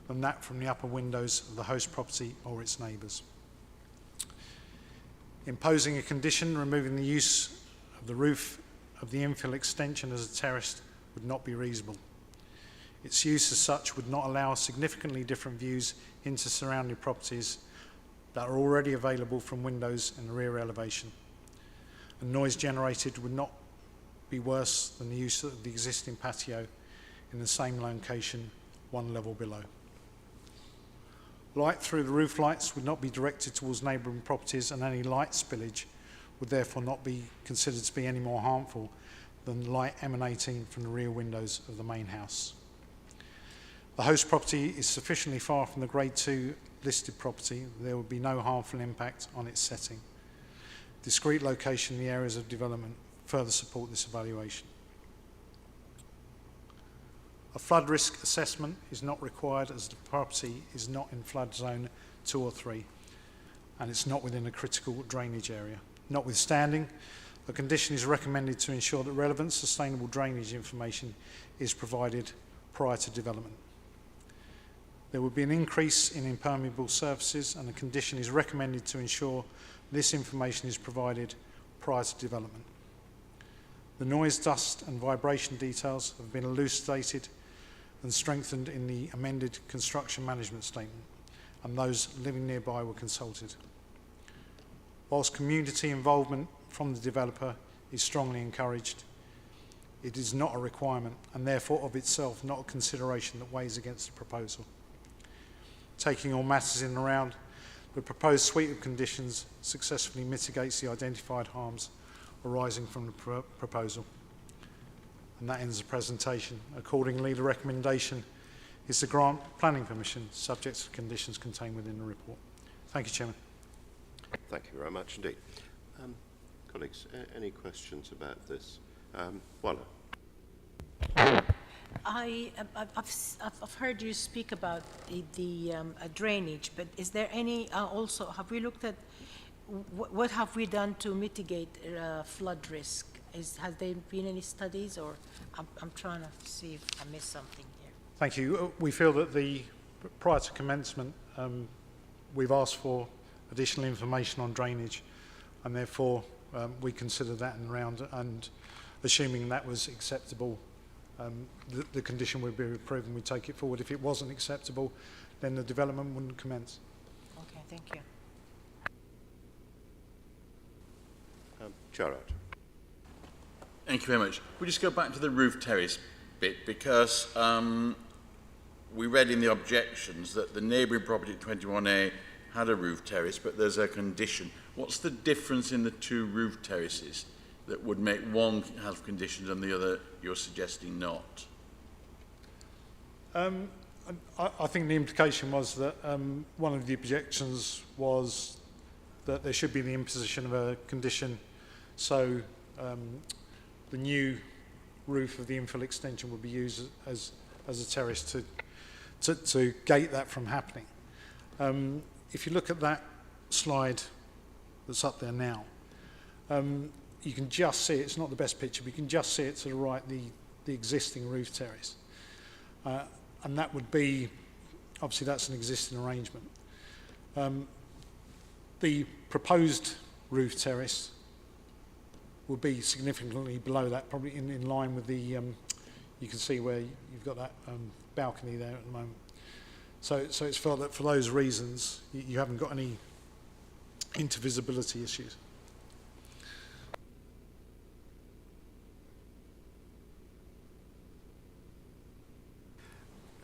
I: than that from the upper windows of the host property or its neighbours. Imposing a condition removing the use of the roof of the infill extension as a terrace would not be reasonable. Its use as such would not allow significantly different views into surrounding properties that are already available from windows in the rear elevation. And noise generated would not be worse than the use of the existing patio in the same location, one level below. Light through the roof lights would not be directed towards neighbouring properties, and any light spillage would therefore not be considered to be any more harmful than light emanating from the rear windows of the main house. The host property is sufficiently far from the Grade 2 listed property, there would be no harmful impact on its setting. Discrete location in the areas of development further support this evaluation. A flood risk assessment is not required as the property is not in flood zone 2 or 3 and it's not within a critical drainage area. Notwithstanding, a condition is recommended to ensure that relevant sustainable drainage information is provided prior to development. There will be an increase in impermeable surfaces, and a condition is recommended to ensure this information is provided prior to development. The noise, dust and vibration details have been elucidated and strengthened in the amended construction management statement, and those living nearby were consulted. Whilst community involvement from the developer is strongly encouraged, it is not a requirement and therefore of itself not a consideration that weighs against the proposal. Taking all matters in and around, the proposed suite of conditions successfully mitigates the identified harms arising from the proposal. And that ends the presentation. Accordingly, the recommendation is to grant planning permission subject to conditions contained within the report. Thank you, Chairman.
A: Thank you very much indeed. Colleagues, any questions about this? Walla.
F: I've heard you speak about the drainage, but is there any also, have we looked at what have we done to mitigate flood risk? Has there been any studies, or I'm trying to see if I missed something here.
I: Thank you. We feel that prior to commencement, we've asked for additional information on drainage, and therefore we consider that in round, and assuming that was acceptable, the condition would be approved and we take it forward. If it wasn't acceptable, then the development wouldn't commence.
F: Okay, thank you.
A: Gerard.
G: Thank you very much. We'll just go back to the roof terrace bit, because we read in the objections that the neighbouring property at 21A had a roof terrace, but there's a condition. What's the difference in the two roof terraces? that would make one have conditions and the other you're suggesting not?
I: I think the implication was that one of the objections was that there should be the imposition of a condition, so the new roof of the infill extension would be used as a terrace to gate that from happening. If you look at that slide that's up there now, you can just see, it's not the best picture, but you can just see it to the right, the existing roof terrace. And that would be, obviously that's an existing arrangement. The proposed roof terrace will be significantly below that, probably in line with the, you can see where you've got that balcony there at the moment. So it's felt that for those reasons, you haven't got any intervisibility issues.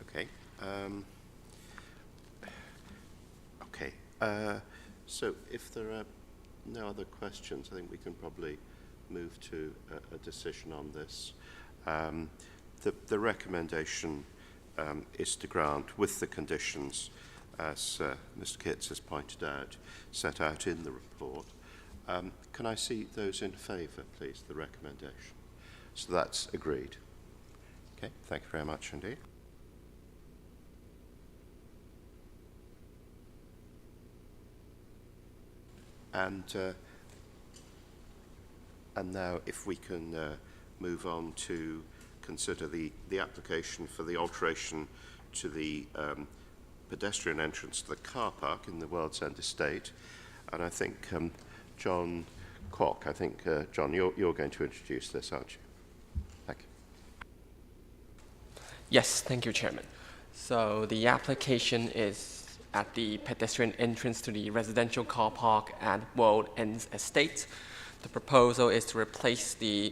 A: Okay. So if there are no other questions, I think we can probably move to a decision on this. The recommendation is to grant with the conditions, as Mr. Kitts has pointed out, set out in the report. Can I see those in favour, please, the recommendation? So that's agreed. Okay, thank you very much indeed. And now if we can move on to consider the application for the alteration to the pedestrian entrance to the car park in the World's End Estate. And I think John Kwok, John, you're going to introduce this, aren't you? Thank you.
Q: Yes, thank you, Chairman. So the application is at the pedestrian entrance to the residential car park at World End Estate. The proposal is to replace the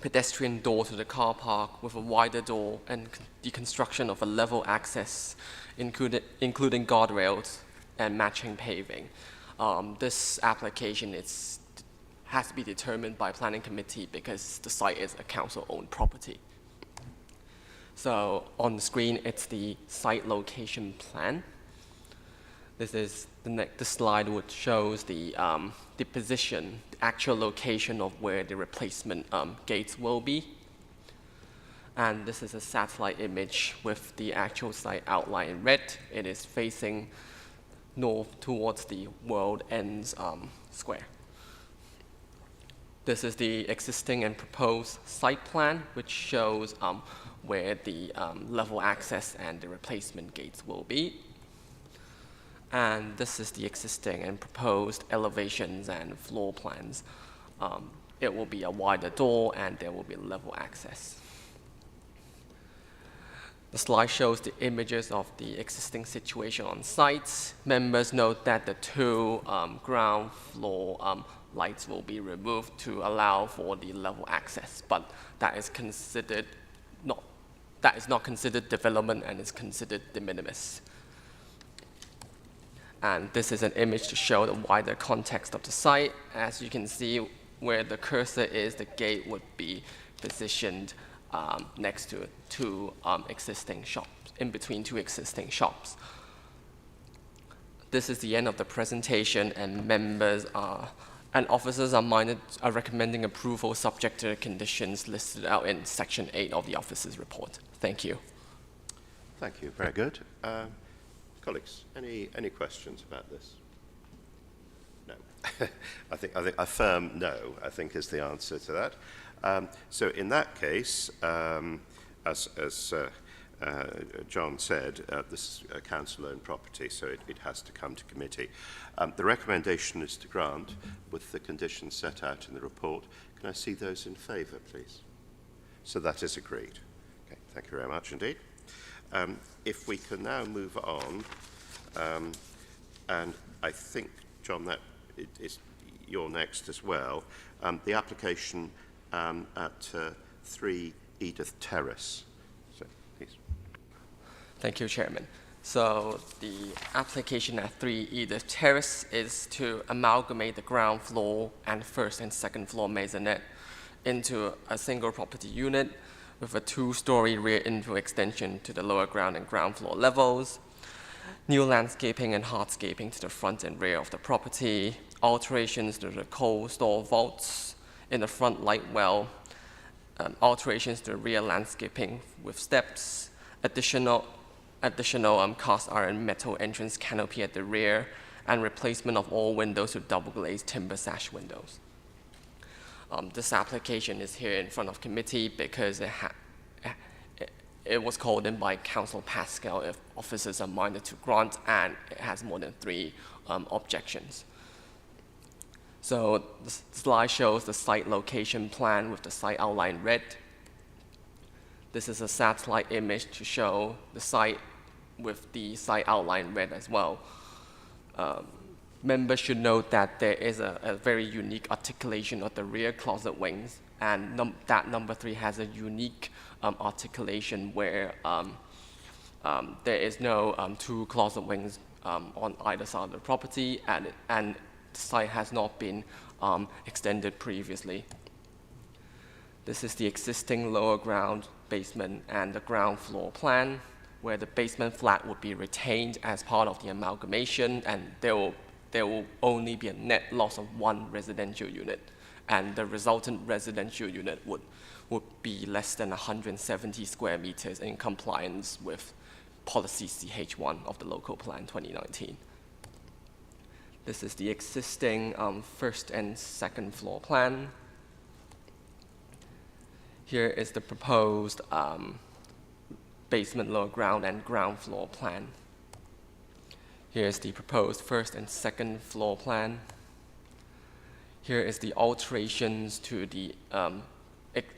Q: pedestrian door to the car park with a wider door and the construction of a level access, including guardrails and matching paving. This application has to be determined by planning committee because the site is a council-owned property. So on the screen, it's the site location plan. This is the slide which shows the position, the actual location of where the replacement gates will be. And this is a satellite image with the actual site outlined in red. It is facing north towards the World Ends Square. This is the existing and proposed site plan, which shows where the level access and the replacement gates will be. And this is the existing and proposed elevations and floor plans. It will be a wider door and there will be level access. The slide shows the images of the existing situation on site. Members note that the two ground floor lights will be removed to allow for the level access, but that is not considered development and is considered de minimis. And this is an image to show the wider context of the site. As you can see, where the cursor is, the gate would be positioned next to two existing shops, in between two existing shops. This is the end of the presentation, and members and officers are recommending approval subject to the conditions listed out in Section 8 of the officer's report. Thank you.
A: Thank you. Very good. Colleagues, any questions about this? No. I think a firm no, I think, is the answer to that. So in that case, as John said, this is a council-owned property, so it has to come to committee. The recommendation is to grant with the conditions set out in the report. Can I see those in favour, please? So that is agreed. Okay, thank you very much indeed. If we can now move on, and I think, John, that you're next as well, the application at 3 Edith Terrace. So, please.
Q: Thank you, Chairman. So the application at 3 Edith Terrace is to amalgamate the ground floor and first and second floor maisonette into a single property unit with a 2-story rear infill extension to the lower ground and ground floor levels, new landscaping and hardscaping to the front and rear of the property, alterations to the coal store vaults in the front light well, alterations to the rear landscaping with steps, additional cast iron metal entrance canopy at the rear, and replacement of all windows with double glazed timber sash windows. This application is here in front of committee because it was called in by Councillor Pascal if officers are minded to grant, and it has more than 3 objections. So the slide shows the site location plan with the site outlined red. This is a satellite image to show the site with the site outlined red as well. Members should note that there is a very unique articulation of the rear closet wings, and that number 3 has a unique articulation where there is no 2 closet wings on either side of the property, and the site has not been extended previously. This is the existing lower ground, basement, and the ground floor plan, where the basement flat would be retained as part of the amalgamation, and there will only be a net loss of 1 residential unit, and the resultant residential unit would be less than 170 square meters in compliance with policy CH1 of the local plan 2019. This is the existing first and second floor plan. Here is the proposed basement, lower ground, and ground floor plan. Here is the proposed first and second floor plan. Here is the alterations to the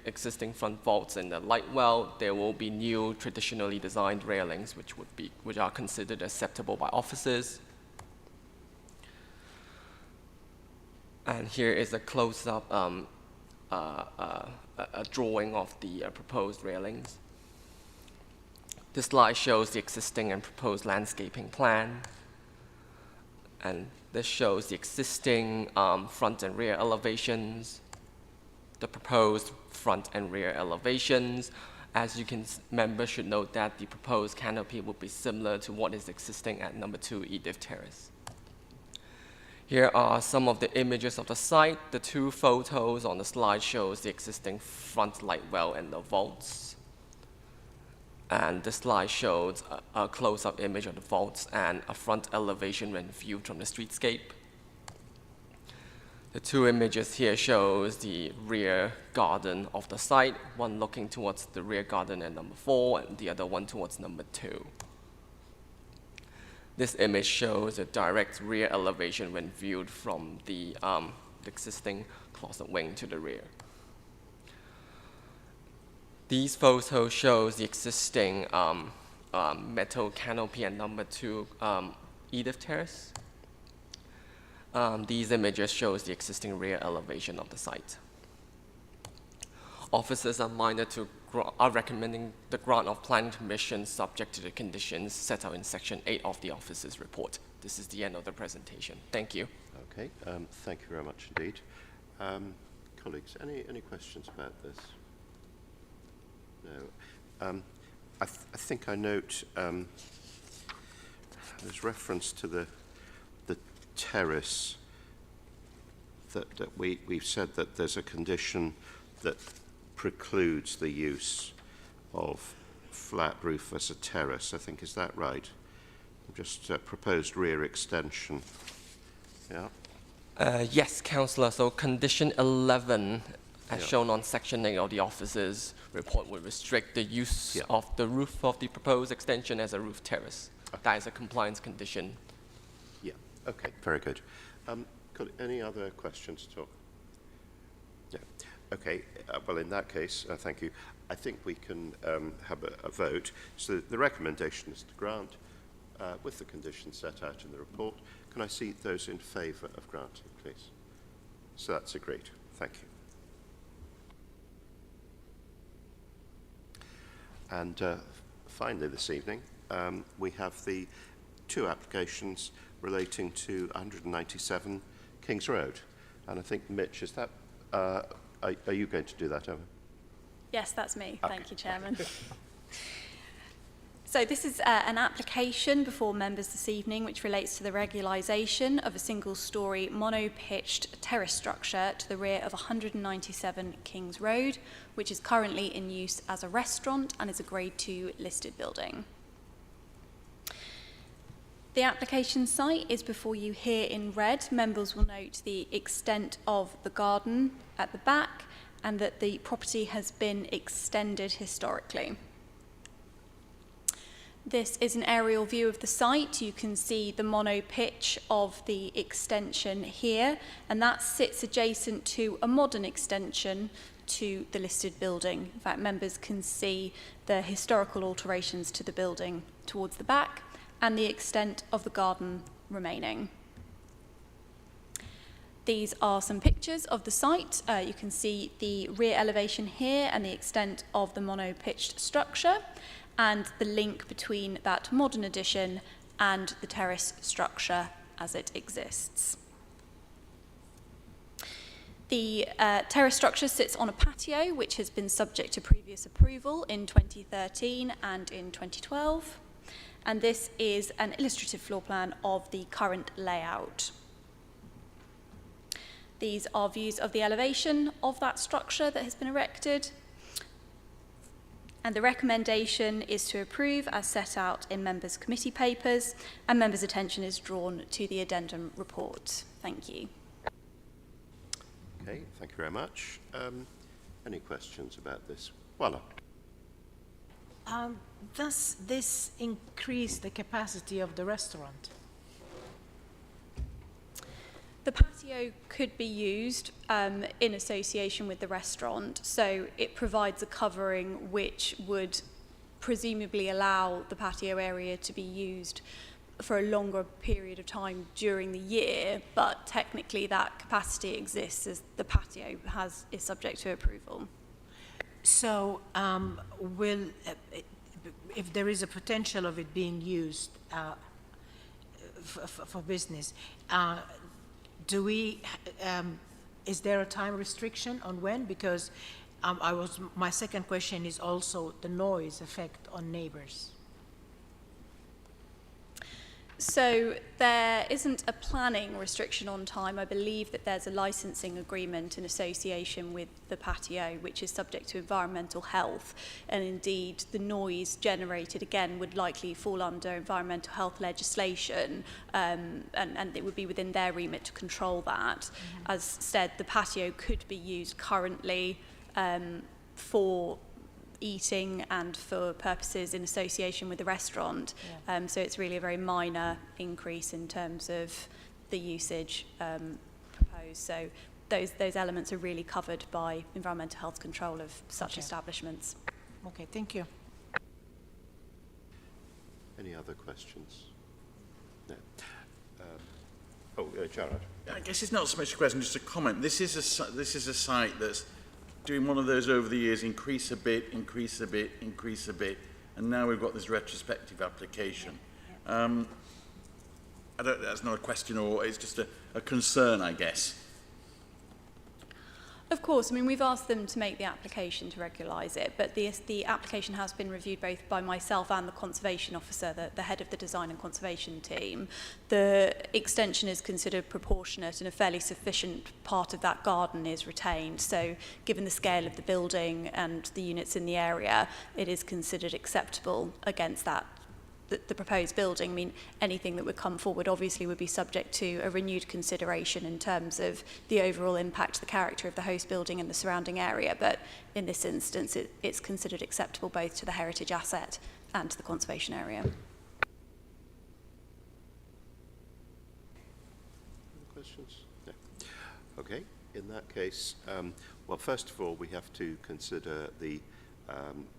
Q: existing front vaults and the light well. There will be new traditionally designed railings which are considered acceptable by officers. And here is a close-up a drawing of the proposed railings. This slide shows the existing and proposed landscaping plan. And this shows the existing front and rear elevations, the proposed front and rear elevations. As you can, members should note that the proposed canopy will be similar to what is existing at number 2 Edith Terrace. Here are some of the images of the site. The 2 photos on the slide shows the existing front light well and the vaults. And this slide shows a close-up image of the vaults and a front elevation when viewed from the streetscape. The 2 images here shows the rear garden of the site, one looking towards the rear garden at number 4 and the other one towards number 2. This image shows a direct rear elevation when viewed from the existing closet wing to the rear. These photos show the existing metal canopy at number 2 Edith Terrace. These images show the existing rear elevation of the site. Officers are recommending the grant of planning permission subject to the conditions set out in Section 8 of the officer's report. This is the end of the presentation. Thank you.
A: Okay, thank you very much indeed. Colleagues, any questions about this? No. I think I note there's reference to the terrace that we've said that there's a condition that precludes the use of flat roof as a terrace. I think, is that right? Just proposed rear extension. Yeah.
Q: Yes, Councillor. So condition 11, as shown on Section 8 of the officer's report, would restrict the use of the roof of the proposed extension as a roof terrace. Okay. That is a compliance condition.
A: Yeah. Okay. Very good. Any other questions at all? No. Okay. Well, in that case, thank you. I think we can have a vote. So the recommendation is to grant with the conditions set out in the report. Can I see those in favour of granting, please? So that's agreed. Thank you. And finally this evening, we have the two applications relating to 197 Kings Road. And I think, Mitch, is that, are you going to do that, Emma?
J: Yes, that's me.
A: Okay.
J: Thank you, Chairman. So this is an application before members this evening which relates to the regularisation of a single-storey mono-pitched terrace structure to the rear of 197 Kings Road, which is currently in use as a restaurant and is a Grade 2 listed building. The application site is before you here in red. Members will note the extent of the garden at the back and that the property has been extended historically. This is an aerial view of the site. You can see the mono pitch of the extension here, and that sits adjacent to a modern extension to the listed building. In fact, members can see the historical alterations to the building towards the back and the extent of the garden remaining. These are some pictures of the site. You can see the rear elevation here and the extent of the mono-pitched structure and the link between that modern addition and the terrace structure as it exists. The terrace structure sits on a patio which has been subject to previous approval in 2013 and in 2012. And this is an illustrative floor plan of the current layout. These are views of the elevation of that structure that has been erected. And the recommendation is to approve as set out in members' committee papers, and members' attention is drawn to the addendum report. Thank you.
A: Okay, thank you very much. Any questions about this? Wala.
F: Does this increase the capacity of the restaurant?
J: The patio could be used in association with the restaurant, so it provides a covering which would presumably allow the patio area to be used for a longer period of time during the year, but technically that capacity exists as the patio is subject to approval.
F: So if there is a potential of it being used for business, is there a time restriction on when? Because my second question is also the noise effect on neighbors.
J: So there isn't a planning restriction on time. I believe that there's a licensing agreement in association with the patio, which is subject to environmental health. And indeed, the noise generated, again, would likely fall under environmental health legislation, and it would be within their remit to control that. Mm-hmm. As said, the patio could be used currently for eating and for purposes in association with the restaurant. Yeah. So it's really a very minor increase in terms of the usage proposed. So those elements are really covered by environmental health control of such establishments.
F: Okay, thank you.
A: Any other questions? No. Gerard.
G: I guess it's not so much a question, just a comment. This is a site that's doing one of those over the years, increase a bit, increase a bit, increase a bit, and now we've got this retrospective application. That's not a question, or it's just a concern, I guess.
J: Of course, I mean, we've asked them to make the application to regularise it, but the application has been reviewed both by myself and the Conservation Officer, the head of the Design and Conservation team. The extension is considered proportionate and a fairly sufficient part of that garden is retained. So given the scale of the building and the units in the area, it is considered acceptable against that. The proposed building. I mean, anything that would come forward obviously would be subject to a renewed consideration in terms of the overall impact, the character of the host building and the surrounding area, but in this instance it's considered acceptable both to the heritage asset and to the conservation area.
A: Any questions? No. Okay, in that case, well, first of all, we have to consider the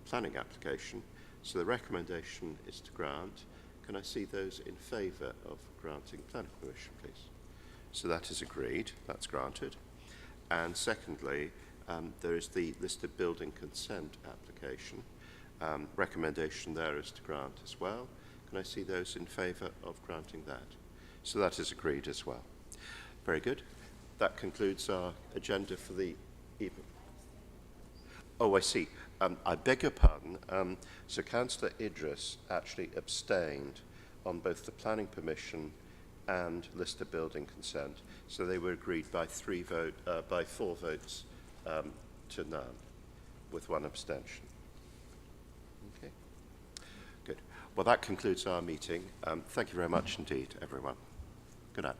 A: planning application. So the recommendation is to grant. Can I see those in favour of granting planning permission, please? So that is agreed, that's granted. And secondly, there is the listed building consent application. Recommendation there is to grant as well. Can I see those in favour of granting that? So that is agreed as well. Very good. That concludes our agenda for the evening. Oh, I see. I beg your pardon. So Councillor Idris actually abstained on both the planning permission and listed building consent. So they were agreed by 4 votes to none, with 1 abstention. Okay. Good. Well, that concludes our meeting. Thank you very much indeed, everyone. Good night.